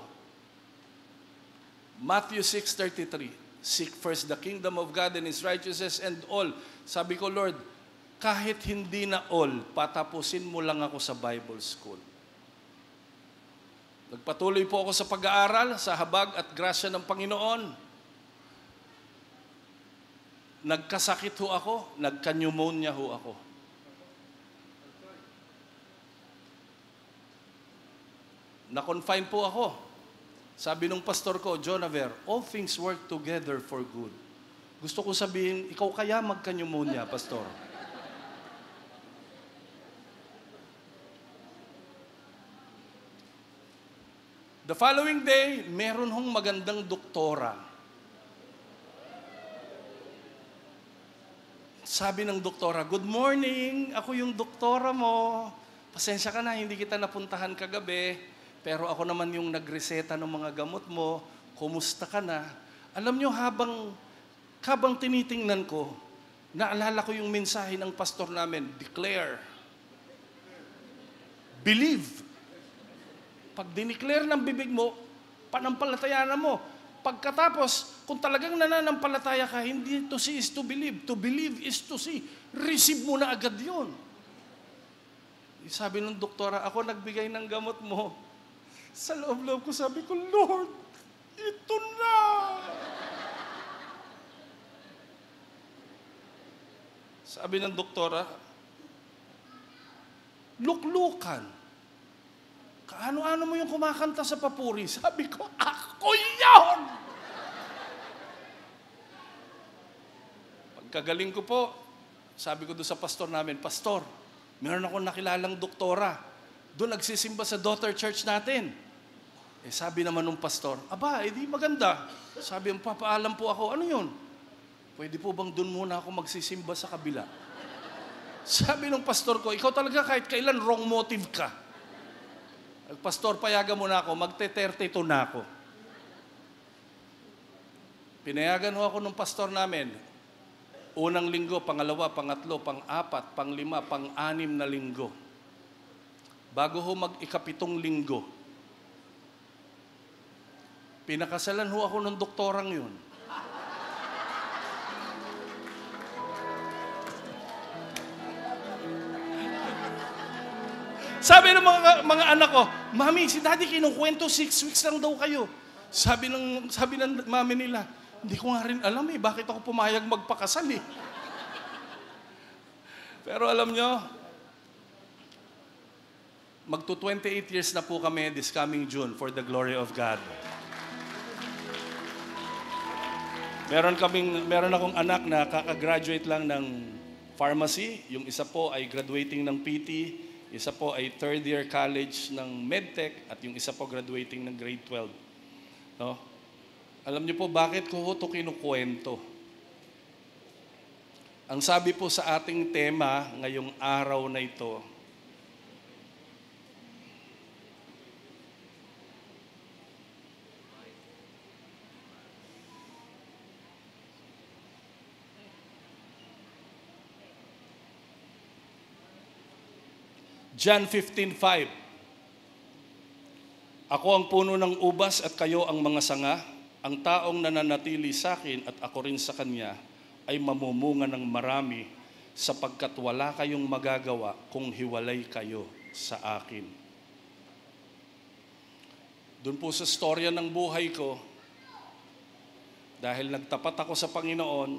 Matthew 6:33. Seek first the kingdom of God and His righteousness and all. Sabi ko, Lord, kahit hindi na all, patapusin mo lang ako sa Bible School. Nagpatuloy po ako sa pag-aaral, sa habag at grasya ng Panginoon. Nagkasakit ho ako, nagka-pneumonia ho ako. Na-confine po ako. Sabi nung pastor ko, Jonaver, all things work together for good. Gusto ko sabihin, ikaw kaya magka-pneumonia, pastor? The following day, meron hong magandang doktora. Sabi ng doktora, good morning, ako yung doktora mo. Pasensya ka na, hindi kita napuntahan kagabi, pero ako naman yung nagreseta ng mga gamot mo. Kumusta ka na? Alam nyo, habang tinitingnan ko, naalala ko yung mensahe ng pastor namin, declare, believe. Pag dineclare ng bibig mo, panampalatayaan mo. Pagkatapos, kung talagang nananampalataya ka, hindi to see is to believe. To believe is to see. Receive mo na agad yun. Sabi ng doktora, ako nagbigay ng gamot mo. Sa loob-loob ko, sabi ko, Lord, ito na! Sabi ng doktora, luklukan. Ano-ano mo yung kumakanta sa papuri? Sabi ko, ako yun! Pagkagaling ko po, sabi ko doon sa pastor namin, Pastor, meron akong nakilalang doktora. Doon nagsisimba sa daughter church natin. Sabi naman ng pastor, aba, di maganda. Sabi, papaalam po ako, ano yun? Pwede po bang doon muna ako magsisimba sa kabila? Sabi ng pastor ko, ikaw talaga kahit kailan wrong motive ka. Pastor, payagan mo na ako, magte-32 na ako. Pinayagan ho ako ng pastor namin. Unang linggo, pangalawa, pangatlo, pang-apat, pang-lima, pang-anim na linggo. Bago ho mag-ikapitong linggo, pinakasalan ho ako ng doktorang yun. Sabi ng mga anak ko, Mami, si Daddy kinukwento 6 weeks lang daw kayo. Sabi ng mami nila, hindi ko nga rin alam bakit ako pumayag magpakasal Pero alam nyo, magto 28 years na po kami this coming June for the glory of God. Meron akong anak na kakagraduate lang ng pharmacy. Yung isa po ay graduating ng PT. Isa po ay third year college ng MedTech at yung isa po graduating ng grade 12. No? Alam niyo po bakit ko ito kinukwento? Ang sabi po sa ating tema ngayong araw na ito, John 15:5. Ako ang puno ng ubas at kayo ang mga sanga. Ang taong nananatili sa akin at ako rin sa kanya ay mamumunga ng marami sapagkat wala kayong magagawa kung hiwalay kayo sa akin. Doon po sa storya ng buhay ko, dahil nagtapat ako sa Panginoon,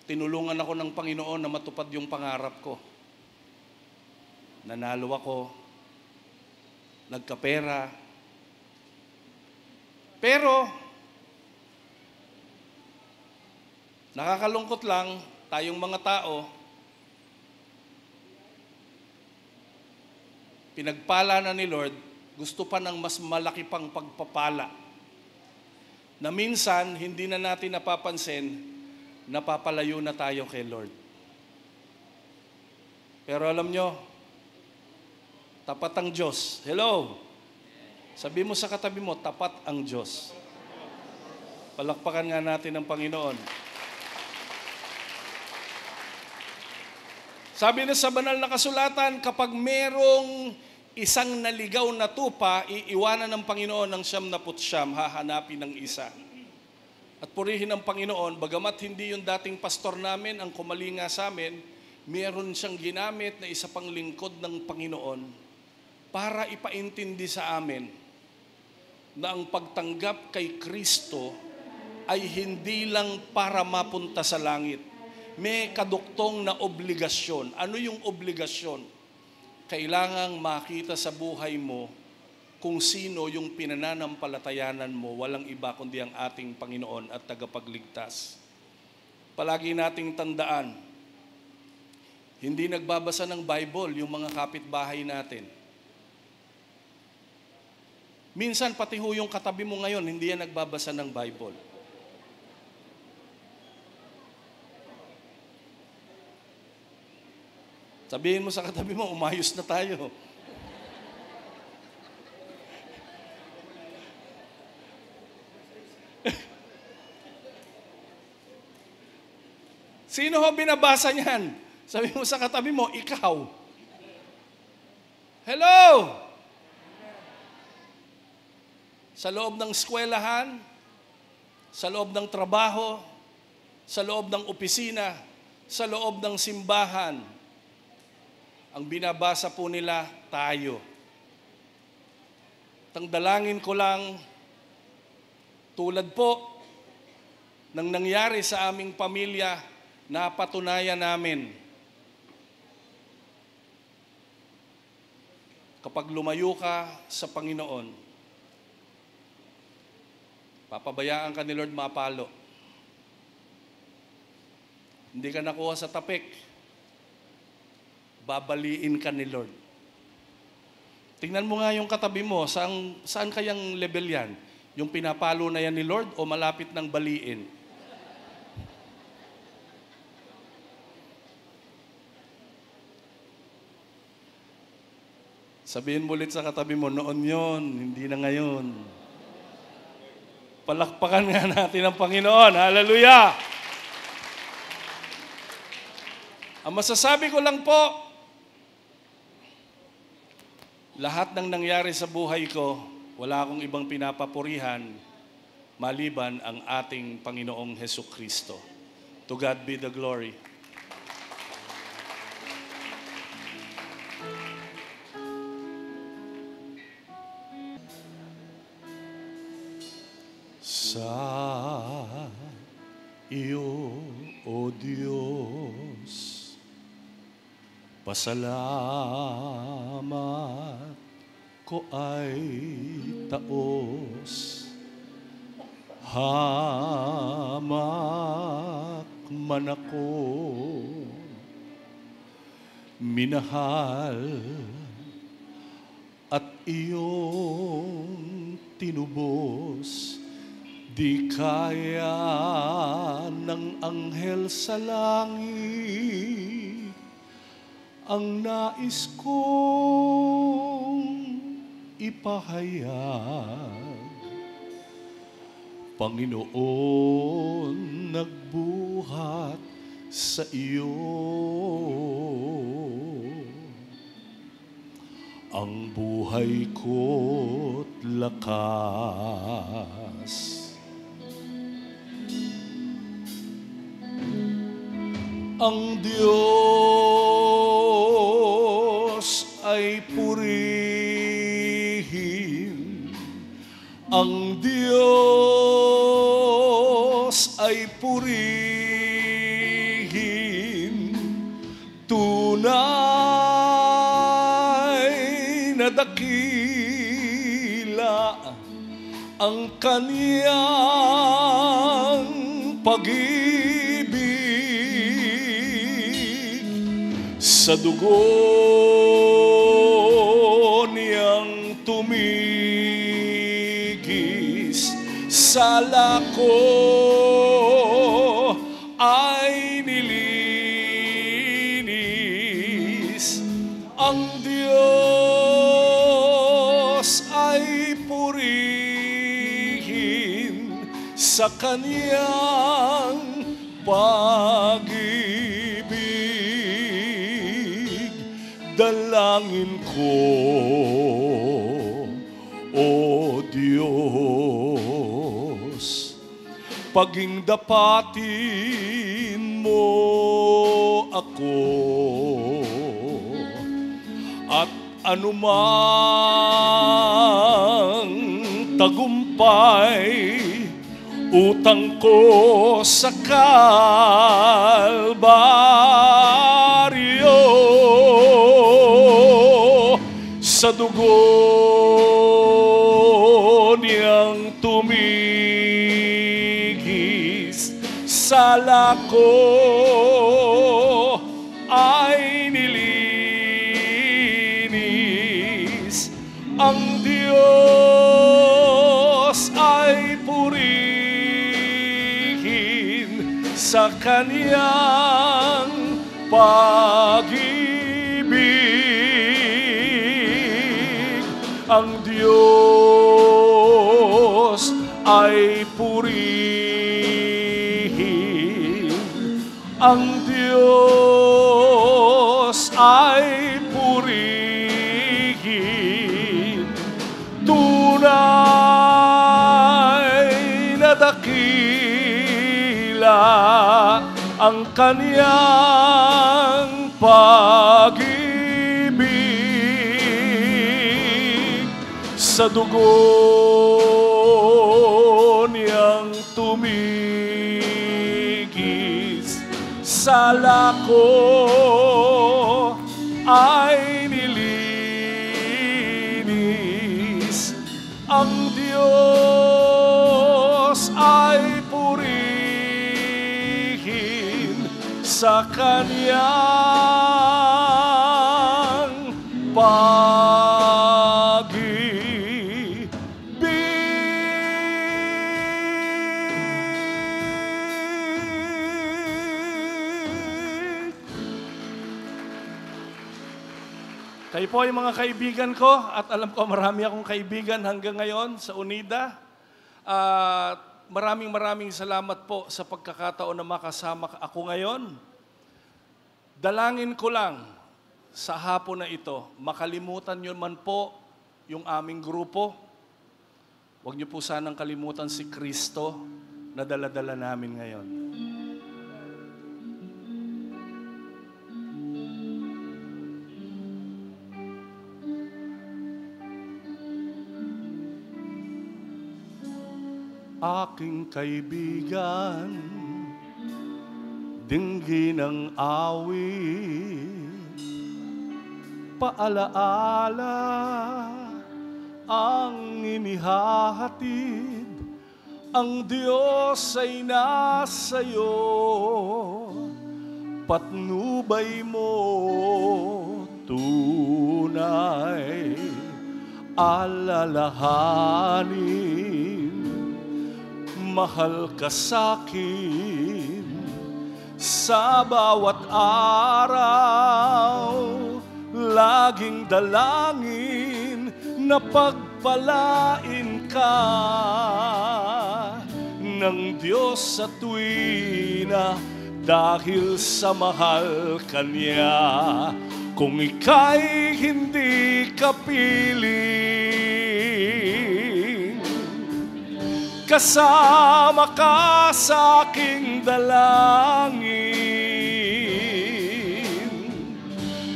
tinulungan ako ng Panginoon na matupad yung pangarap ko. Nanalo ako, nagkapera. Pero, nakakalungkot lang, tayong mga tao, pinagpala na ni Lord, gusto pa ng mas malaki pang pagpapala. Na minsan, hindi na natin napapansin, napapalayo na tayo kay Lord. Pero alam nyo, tapat ang Diyos. Hello? Sabi mo sa katabi mo, tapat ang Diyos. Palakpakan nga natin ang Panginoon. Sabi na sa banal na kasulatan, kapag merong isang naligaw na tupa, iiwanan ng Panginoon ng 99, hahanapin ng isa. At purihin ng Panginoon, bagamat hindi yung dating pastor namin ang kumalinga sa amin, meron siyang ginamit na isa pang lingkod ng Panginoon para ipaintindi sa amin na ang pagtanggap kay Kristo ay hindi lang para mapunta sa langit. May kaduktong na obligasyon. Ano yung obligasyon? Kailangang makita sa buhay mo kung sino yung pinananampalatayanan mo, walang iba kundi ang ating Panginoon at tagapagligtas. Palagi nating tandaan, hindi nagbabasa ng Bible yung mga kapitbahay natin. Minsan pati ho yung katabi mo ngayon, hindi yan nagbabasa ng Bible. Sabihin mo sa katabi mo, umayos na tayo. Sino ho binabasa niyan? Sabi mo sa katabi mo, ikaw. Hello! Sa loob ng eskwelahan, sa loob ng trabaho, sa loob ng opisina, sa loob ng simbahan, ang binabasa po nila, tayo. Tangdalangin ko lang, tulad po ng nangyari sa aming pamilya, napatunayan namin. Kapag lumayo ka sa Panginoon, papabayaan ka ni Lord mapalo. Hindi ka nakuha sa tapik, babaliin ka ni Lord. Tingnan mo nga yung katabi mo, saan kayang level yan? Yung pinapalo na yan ni Lord o malapit ng baliin? Sabihin mo ulit sa katabi mo, noon yon, hindi na ngayon. Palakpakan nga natin ang Panginoon. Hallelujah! Ang masasabi ko lang po, lahat ng nangyari sa buhay ko, wala akong ibang pinapapurihan maliban ang ating Panginoong Hesukristo. To God be the glory. Sa iyo, O Diyos, pasalamat ko ay taos. Hamak man ako minahal at iyong tinubos. Di kaya ng anghel sa langit ang nais kong ipahayag. Panginoon, nagbuhat sa iyo ang buhay ko't lakas. Ang Diyos ay purihin. Ang Diyos ay purihin. Tunay na dakila ang kaniyang pag-ibig. Sa dugo niyang tumigis, sala ko ay nilinis. Ang Diyos ay purihin sa kaniyang pag-ibig. Dalangin ko, O Diyos, paging dapatin mo ako, at anumang tagumpay utang ko sa Kalbaryo. Sa dugo niyang tumigis, sala ko ay nilinis. Ang Diyos ay purihin sa kaniyang pag-ibig. Ang Diyos ay purihin. Ang Diyos ay purihin. Tunay na dakila ang kaniyang pag-ibig. Sa dugo niyang tumigis, sala ko ay nilinis. Ang Diyos ay purihin sa kaniyang pag-ibig. Kayo po ay mga kaibigan ko at alam ko marami akong kaibigan hanggang ngayon sa UNIDA. Maraming salamat po sa pagkakataon na makasama ako ngayon. Dalangin ko lang sa hapon na ito, makalimutan nyo man po yung aming grupo. Huwag nyo po sanang kalimutan si Kristo na dala-dala namin ngayon. Aking kaibigan, dinggin ang awit, paalaala ang inihahatid. Ang Diyos ay nasa iyo, patnubay mo tunay alalahanin. Mahal ka sa'kin sa bawat araw, laging dalangin na pagpalain ka ng Diyos sa tuwina dahil sa mahal ka niya. Kung ika'y hindi kapiling, kasama ka sa aking dalangin.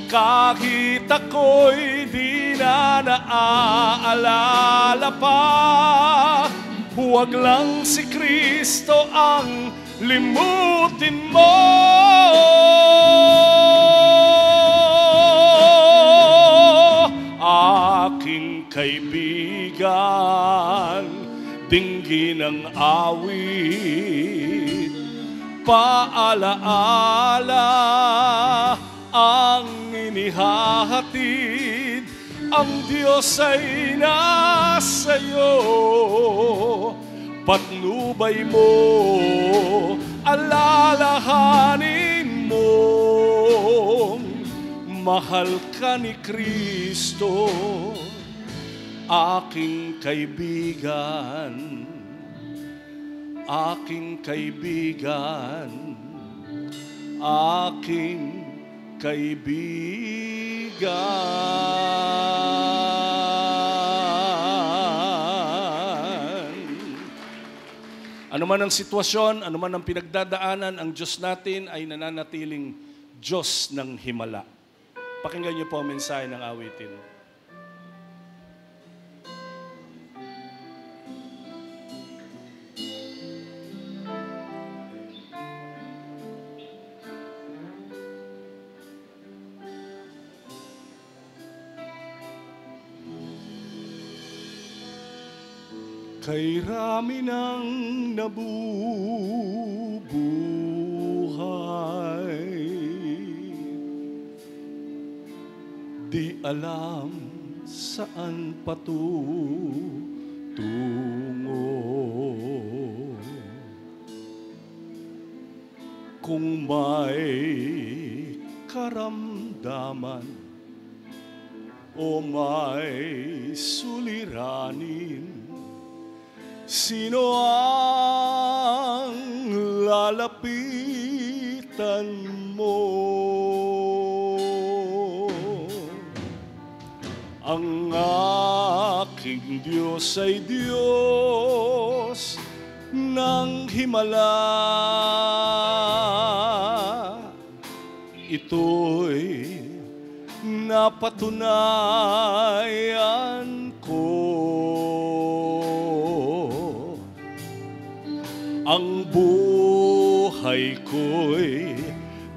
Kahit ako'y di na naaalala pa, huwag lang si Kristo ang limutin mo. Aking kaibigan, dinggin ang awit, paalaala ang inihahatid. Ang Diyos ay nasa'yo, patnubay mo, alalahanin mo, mahal ka ni Kristo, aking kaibigan, aking kaibigan, aking kaibigan. Ano man ang sitwasyon, ano man ang pinagdadaanan, ang Diyos natin ay nananatiling Diyos ng himala. Pakinggan niyo po ang mensahe ng awitin. Kay rami ng nabubuhay, di alam saan patungo. Kung may karamdaman o may suliranin, sino ang lalapitan mo? Ang aking Diyos ay Diyos ng himala. Ito'y napatunayan ko. Ang buhay ko'y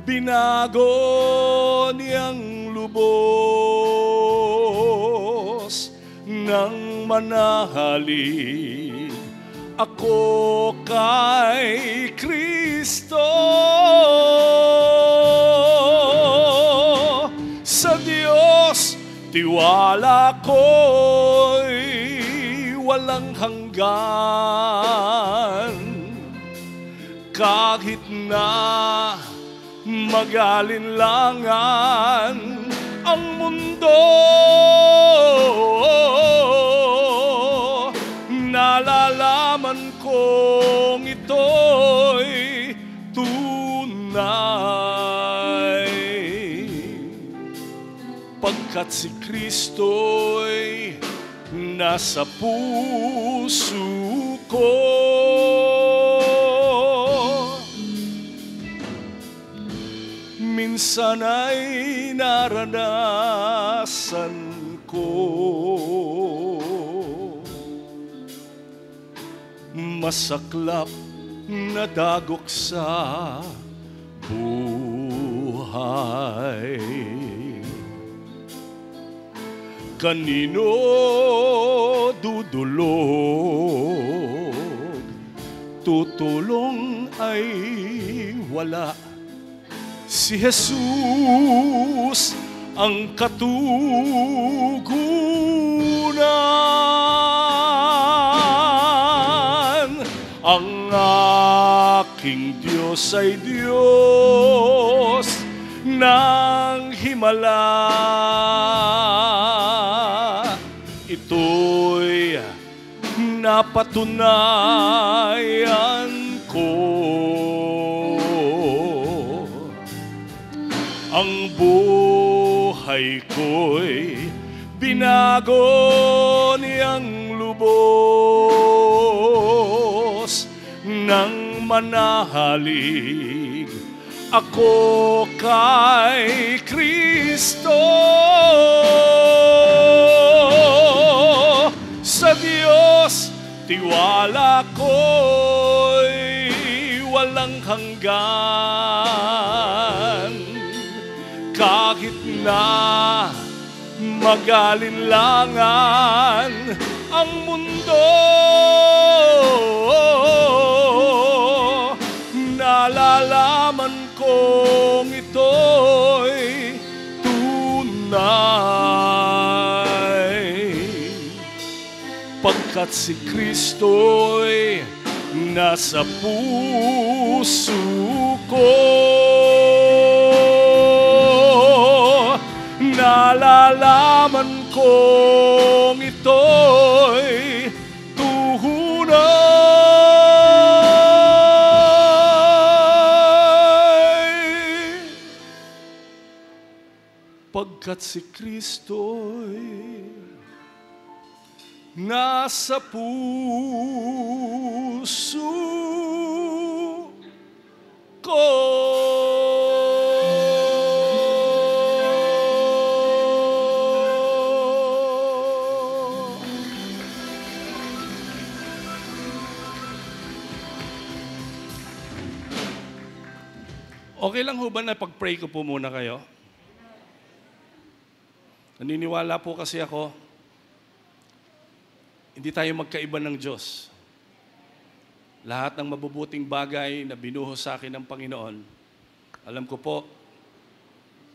binago niyang lubos. Nang manahalig ako kay Kristo, sa Diyos tiwala ko'y walang hanggan. Kahit na mag-alinlangan ang mundo, nalalaman kong ito'y tunay. Pagkat si Kristo'y nasa puso ko. Minsan ay naranasan ko masaklap na dagok sa buhay. Kanino dudulog, tutulong ay wala. Si Jesus ang katugunan. Ang aking Diyos ay Diyos ng himala. Ito'y napatunayan ko. Ang buhay ko'y binago niyang lubos. Nang manahalig ako kay Kristo. Sa Diyos tiwala ko'y walang hanggan. Kahit na magalinlangan ang mundo, nalalaman kong ito'y tunay. Pagkat si Kristo'y nasa puso ko, nalalaman kong ito'y tunay. Pagkat si Kristo'y nasa puso ko. Okay lang ho ba na pag-pray ko po muna kayo? Naniniwala po kasi ako, hindi tayo magkaiba ng Diyos. Lahat ng mabubuting bagay na binuhos sa akin ng Panginoon, alam ko po,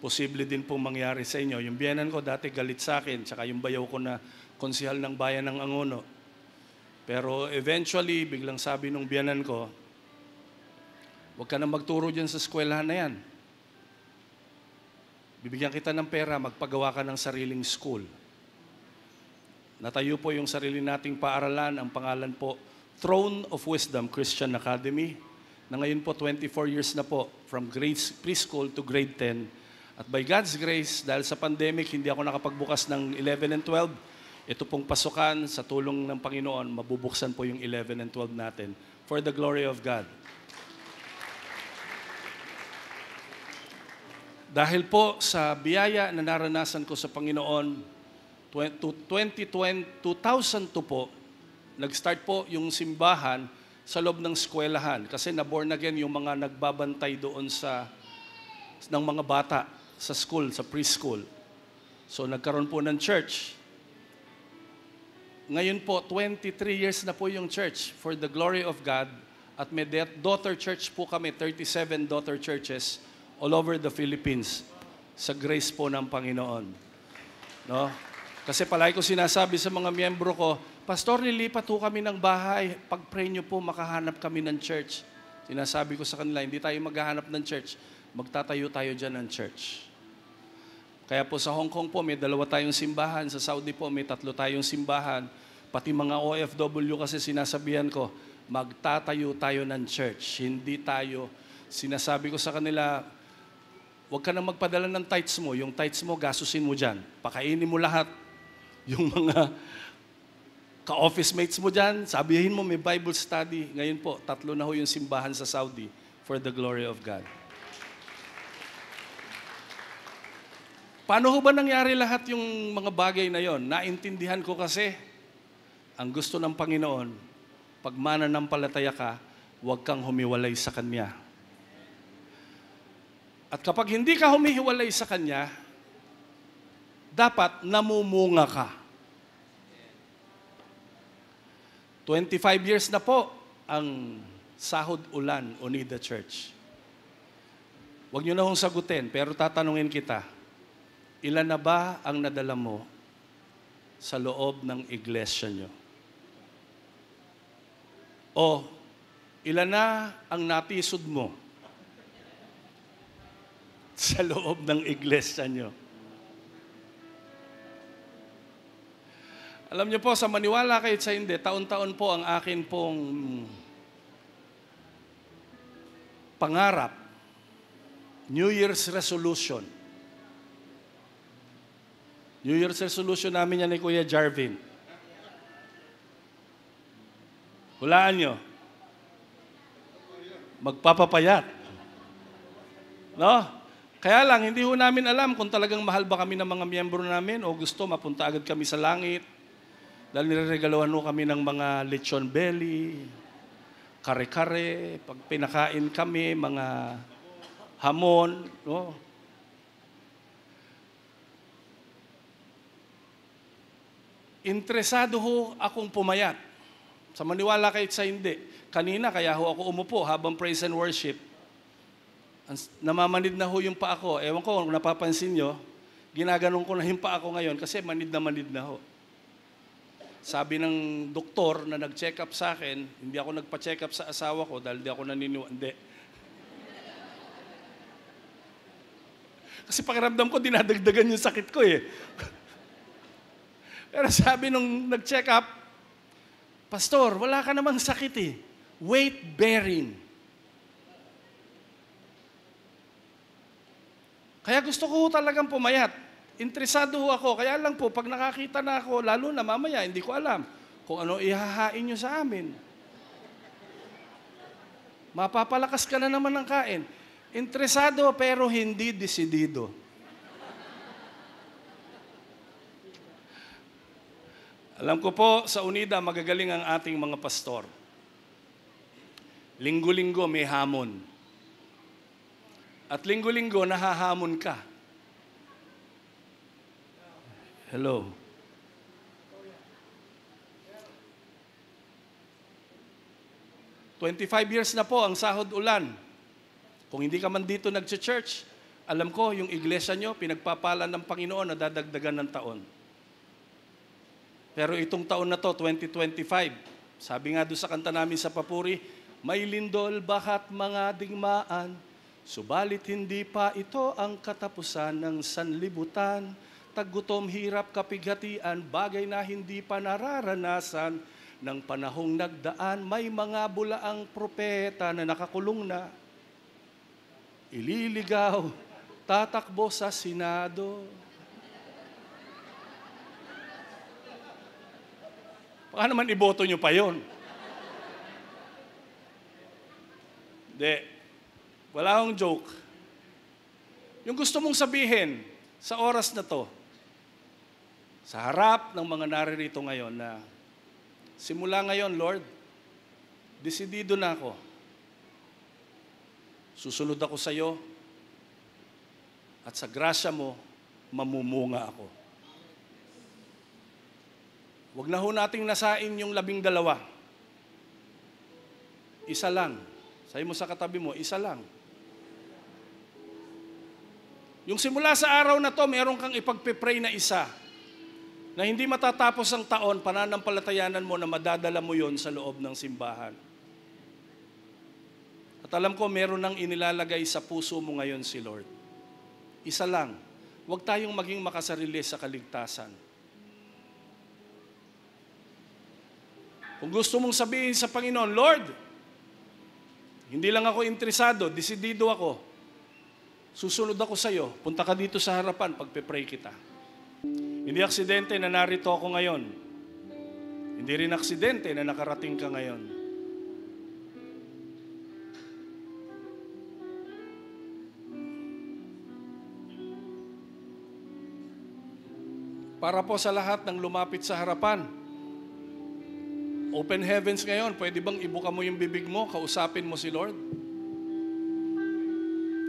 posible din pong mangyari sa inyo. Yung biyanan ko dati galit sa akin, tsaka yung bayaw ko na konsihal ng bayan ng Angono. Pero eventually, biglang sabi nung biyanan ko, huwag ka na magturo dyan sa eskwelahan na yan. Bibigyan kita ng pera, magpagawa ka ng sariling school. Natayo po yung sarili nating paaralan, ang pangalan po, Throne of Wisdom Christian Academy, na ngayon po 24 years na po, from preschool to grade 10. At by God's grace, dahil sa pandemic, hindi ako nakapagbukas ng 11 and 12. Ito pong pasukan, sa tulong ng Panginoon, mabubuksan po yung 11 and 12 natin for the glory of God. Dahil po sa biyaya na naranasan ko sa Panginoon, 2002 po, nag-start po yung simbahan sa loob ng eskwelahan kasi na-born again yung mga nagbabantay doon ng mga bata sa school, sa preschool. So nagkaroon po ng church. Ngayon po, 23 years na po yung church for the glory of God at may daughter church po kami, 37 daughter churches all over the Philippines sa grace po ng Panginoon. No? Kasi palagi ko sinasabi sa mga miyembro ko, Pastor, lilipat po kami ng bahay. Pag-pray nyo po, makahanap kami ng church. Sinasabi ko sa kanila, hindi tayo maghahanap ng church. Magtatayo tayo dyan ng church. Kaya po sa Hong Kong po, may 2 tayong simbahan. Sa Saudi po, may 3 tayong simbahan. Pati mga OFW kasi sinasabihan ko, magtatayo tayo ng church. Hindi tayo, sinasabi ko sa kanila, huwag ka nang magpadala ng tithes mo. Yung tithes mo, gasusin mo dyan. Pakainin mo lahat. Yung mga ka-office mates mo dyan, sabihin mo may Bible study. Ngayon po, 3 na ho yung simbahan sa Saudi for the glory of God. Paano ho ba nangyari lahat yung mga bagay na yon? Naintindihan ko kasi, ang gusto ng Panginoon, pag mananampalataya ka, huwag kang humiwalay sa Kanya. At kapag hindi ka humihiwalay sa Kanya, dapat namumunga ka. 25 years na po ang Sahod Ulan Unida Church. Huwag nyo na hong sagutin, pero tatanungin kita, ilan na ba ang nadala mo sa loob ng iglesia nyo? O, ilan na ang natisod mo sa loob ng iglesia nyo? Alam niyo po, sa maniwala kayo sa hindi, taon-taon po ang akin pong pangarap, New Year's resolution. New Year's resolution namin yan ni Kuya Jarvin. Hulaan nyo. Magpapapayat. No? Kaya lang, hindi ho namin alam kung talagang mahal ba kami ng mga miyembro namin o gusto mapunta agad kami sa langit. Dahil nireregaluhan ho kami ng mga lechon belly, kare-kare, pag pinakain kami, mga hamon, no? Interesado ho akong pumayat. Sa maniwala kayo sa hindi. Kanina, kaya ho ako umupo habang praise and worship. Namamanid na ho yung paa ko. Ewan ko, kung napapansin nyo, ginaganon ko na yung paa ko ngayon kasi manid na ho. Sabi ng doktor na nag-check up sa akin, hindi ako nagpa-check up sa asawa ko dahil di ako naniniwala. Hindi. Kasi pakiramdam ko, dinadagdagan yung sakit ko eh. Pero sabi nung nag-check up, Pastor, wala ka namang sakit eh. Weight bearing. Kaya gusto ko talagang pumayat. Interesado ako. Kaya lang po, pag nakakita na ako, lalo na mamaya, hindi ko alam kung ano ihahain nyo sa amin. Mapapalakas ka na naman ng kain. Interesado pero hindi desidido. Alam ko po, sa Unida, magagaling ang ating mga pastor. Linggo-linggo may hamon. At linggo-linggo nahahamon ka. Hello. "25 years na po ang sahod ulan. Kung hindi ka man dito nag-church, alam ko yung iglesia nyo, pinagpapalan ng Panginoon na dadagdagan ng taon. Pero itong taon na to, 2025, sabi nga doon sa kanta namin sa Papuri, may lindol bakat mga digmaan, subalit hindi pa ito ang katapusan ng sanlibutan. Taggutom, hirap, kapighatian, bagay na hindi pa nararanasan ng panahong nagdaan. May mga bulaang propeta na nakakulong na. Ililigaw, tatakbo sa Senado." Baka naman iboto nyo pa yon. Hindi. Wala akong joke. Yung gusto mong sabihin sa oras na to, sa harap ng mga naririto ngayon na simula ngayon, Lord, desidido na ako. Susunod ako sa iyo at sa grasya mo, mamumunga ako. Huwag na ho nating nasain yung 12. Isa lang. Sabi mo sa katabi mo, isa lang. Yung simula sa araw na to, meron kang ipagpe-pray na isa na hindi matatapos ang taon, pananampalatayanan mo na madadala mo yon sa loob ng simbahan. At alam ko, meron nang inilalagay sa puso mo ngayon si Lord. Isa lang. Huwag tayong maging makasarili sa kaligtasan. Kung gusto mong sabihin sa Panginoon, Lord, hindi lang ako interesado, desidido ako. Susunod ako sa iyo. Punta ka dito sa harapan, pagpe-pray kita. Hindi aksidente na narito ako ngayon. Hindi rin aksidente na nakarating ka ngayon. Para po sa lahat ng lumapit sa harapan, open heavens ngayon, pwede bang ibuka mo yung bibig mo, kausapin mo si Lord?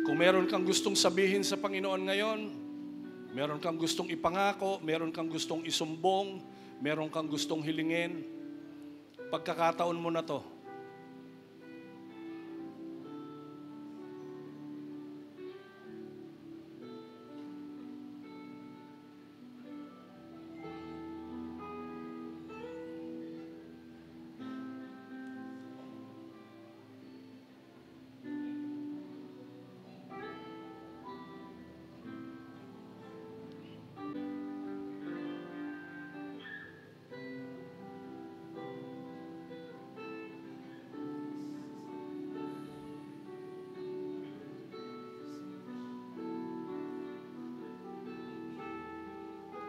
Kung meron kang gustong sabihin sa Panginoon ngayon, meron kang gustong ipangako, meron kang gustong isumbong, meron kang gustong hilingin, pagkakataon mo na to.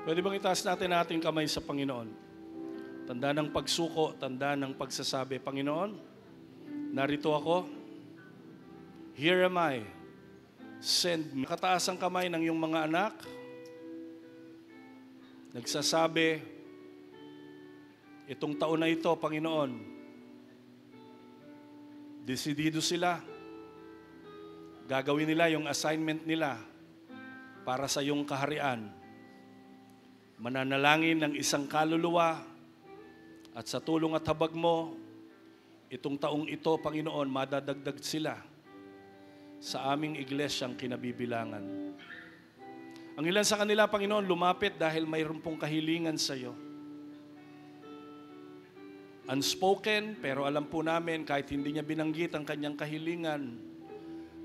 Pwede bang itaas natin ating kamay sa Panginoon? Tanda ng pagsuko, tanda ng pagsasabi, Panginoon, narito ako. Here am I. Send me. Kataas ang kamay ng iyong mga anak. Nagsasabi, itong taon na ito, Panginoon, desidido sila. Gagawin nila yung assignment nila para sa iyong kaharian. Mananalangin ng isang kaluluwa at sa tulong at habag mo, itong taong ito, Panginoon, madadagdag sila sa aming iglesyang kinabibilangan. Ang ilan sa kanila, Panginoon, lumapit dahil mayroon pong kahilingan sa iyo. Unspoken, pero alam po namin, kahit hindi niya binanggit ang kanyang kahilingan,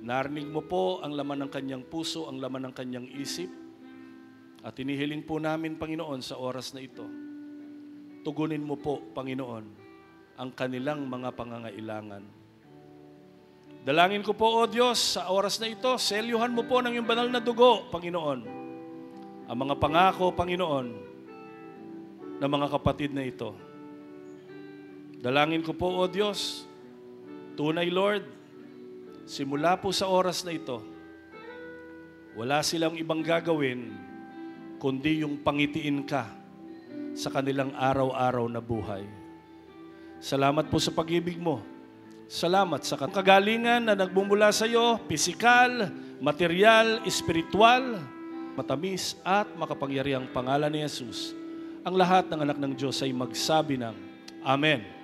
narinig mo po ang laman ng kanyang puso, ang laman ng kanyang isip, at inihiling po namin, Panginoon, sa oras na ito, tugunin mo po, Panginoon, ang kanilang mga pangangailangan. Dalangin ko po, O Diyos, sa oras na ito, selyuhan mo po ng iyong banal na dugo, Panginoon, ang mga pangako, Panginoon, ng mga kapatid na ito. Dalangin ko po, O Diyos, tunay, Lord, simula po sa oras na ito, wala silang ibang gagawin, kundi yung pangitiin ka sa kanilang araw-araw na buhay. Salamat po sa pag-ibig mo. Salamat sa kagalingan na nagmumula sa iyo, pisikal, material, espiritual, matamis at makapangyarihang pangalan ni Jesus. Ang lahat ng anak ng Diyos ay magsabi ng Amen.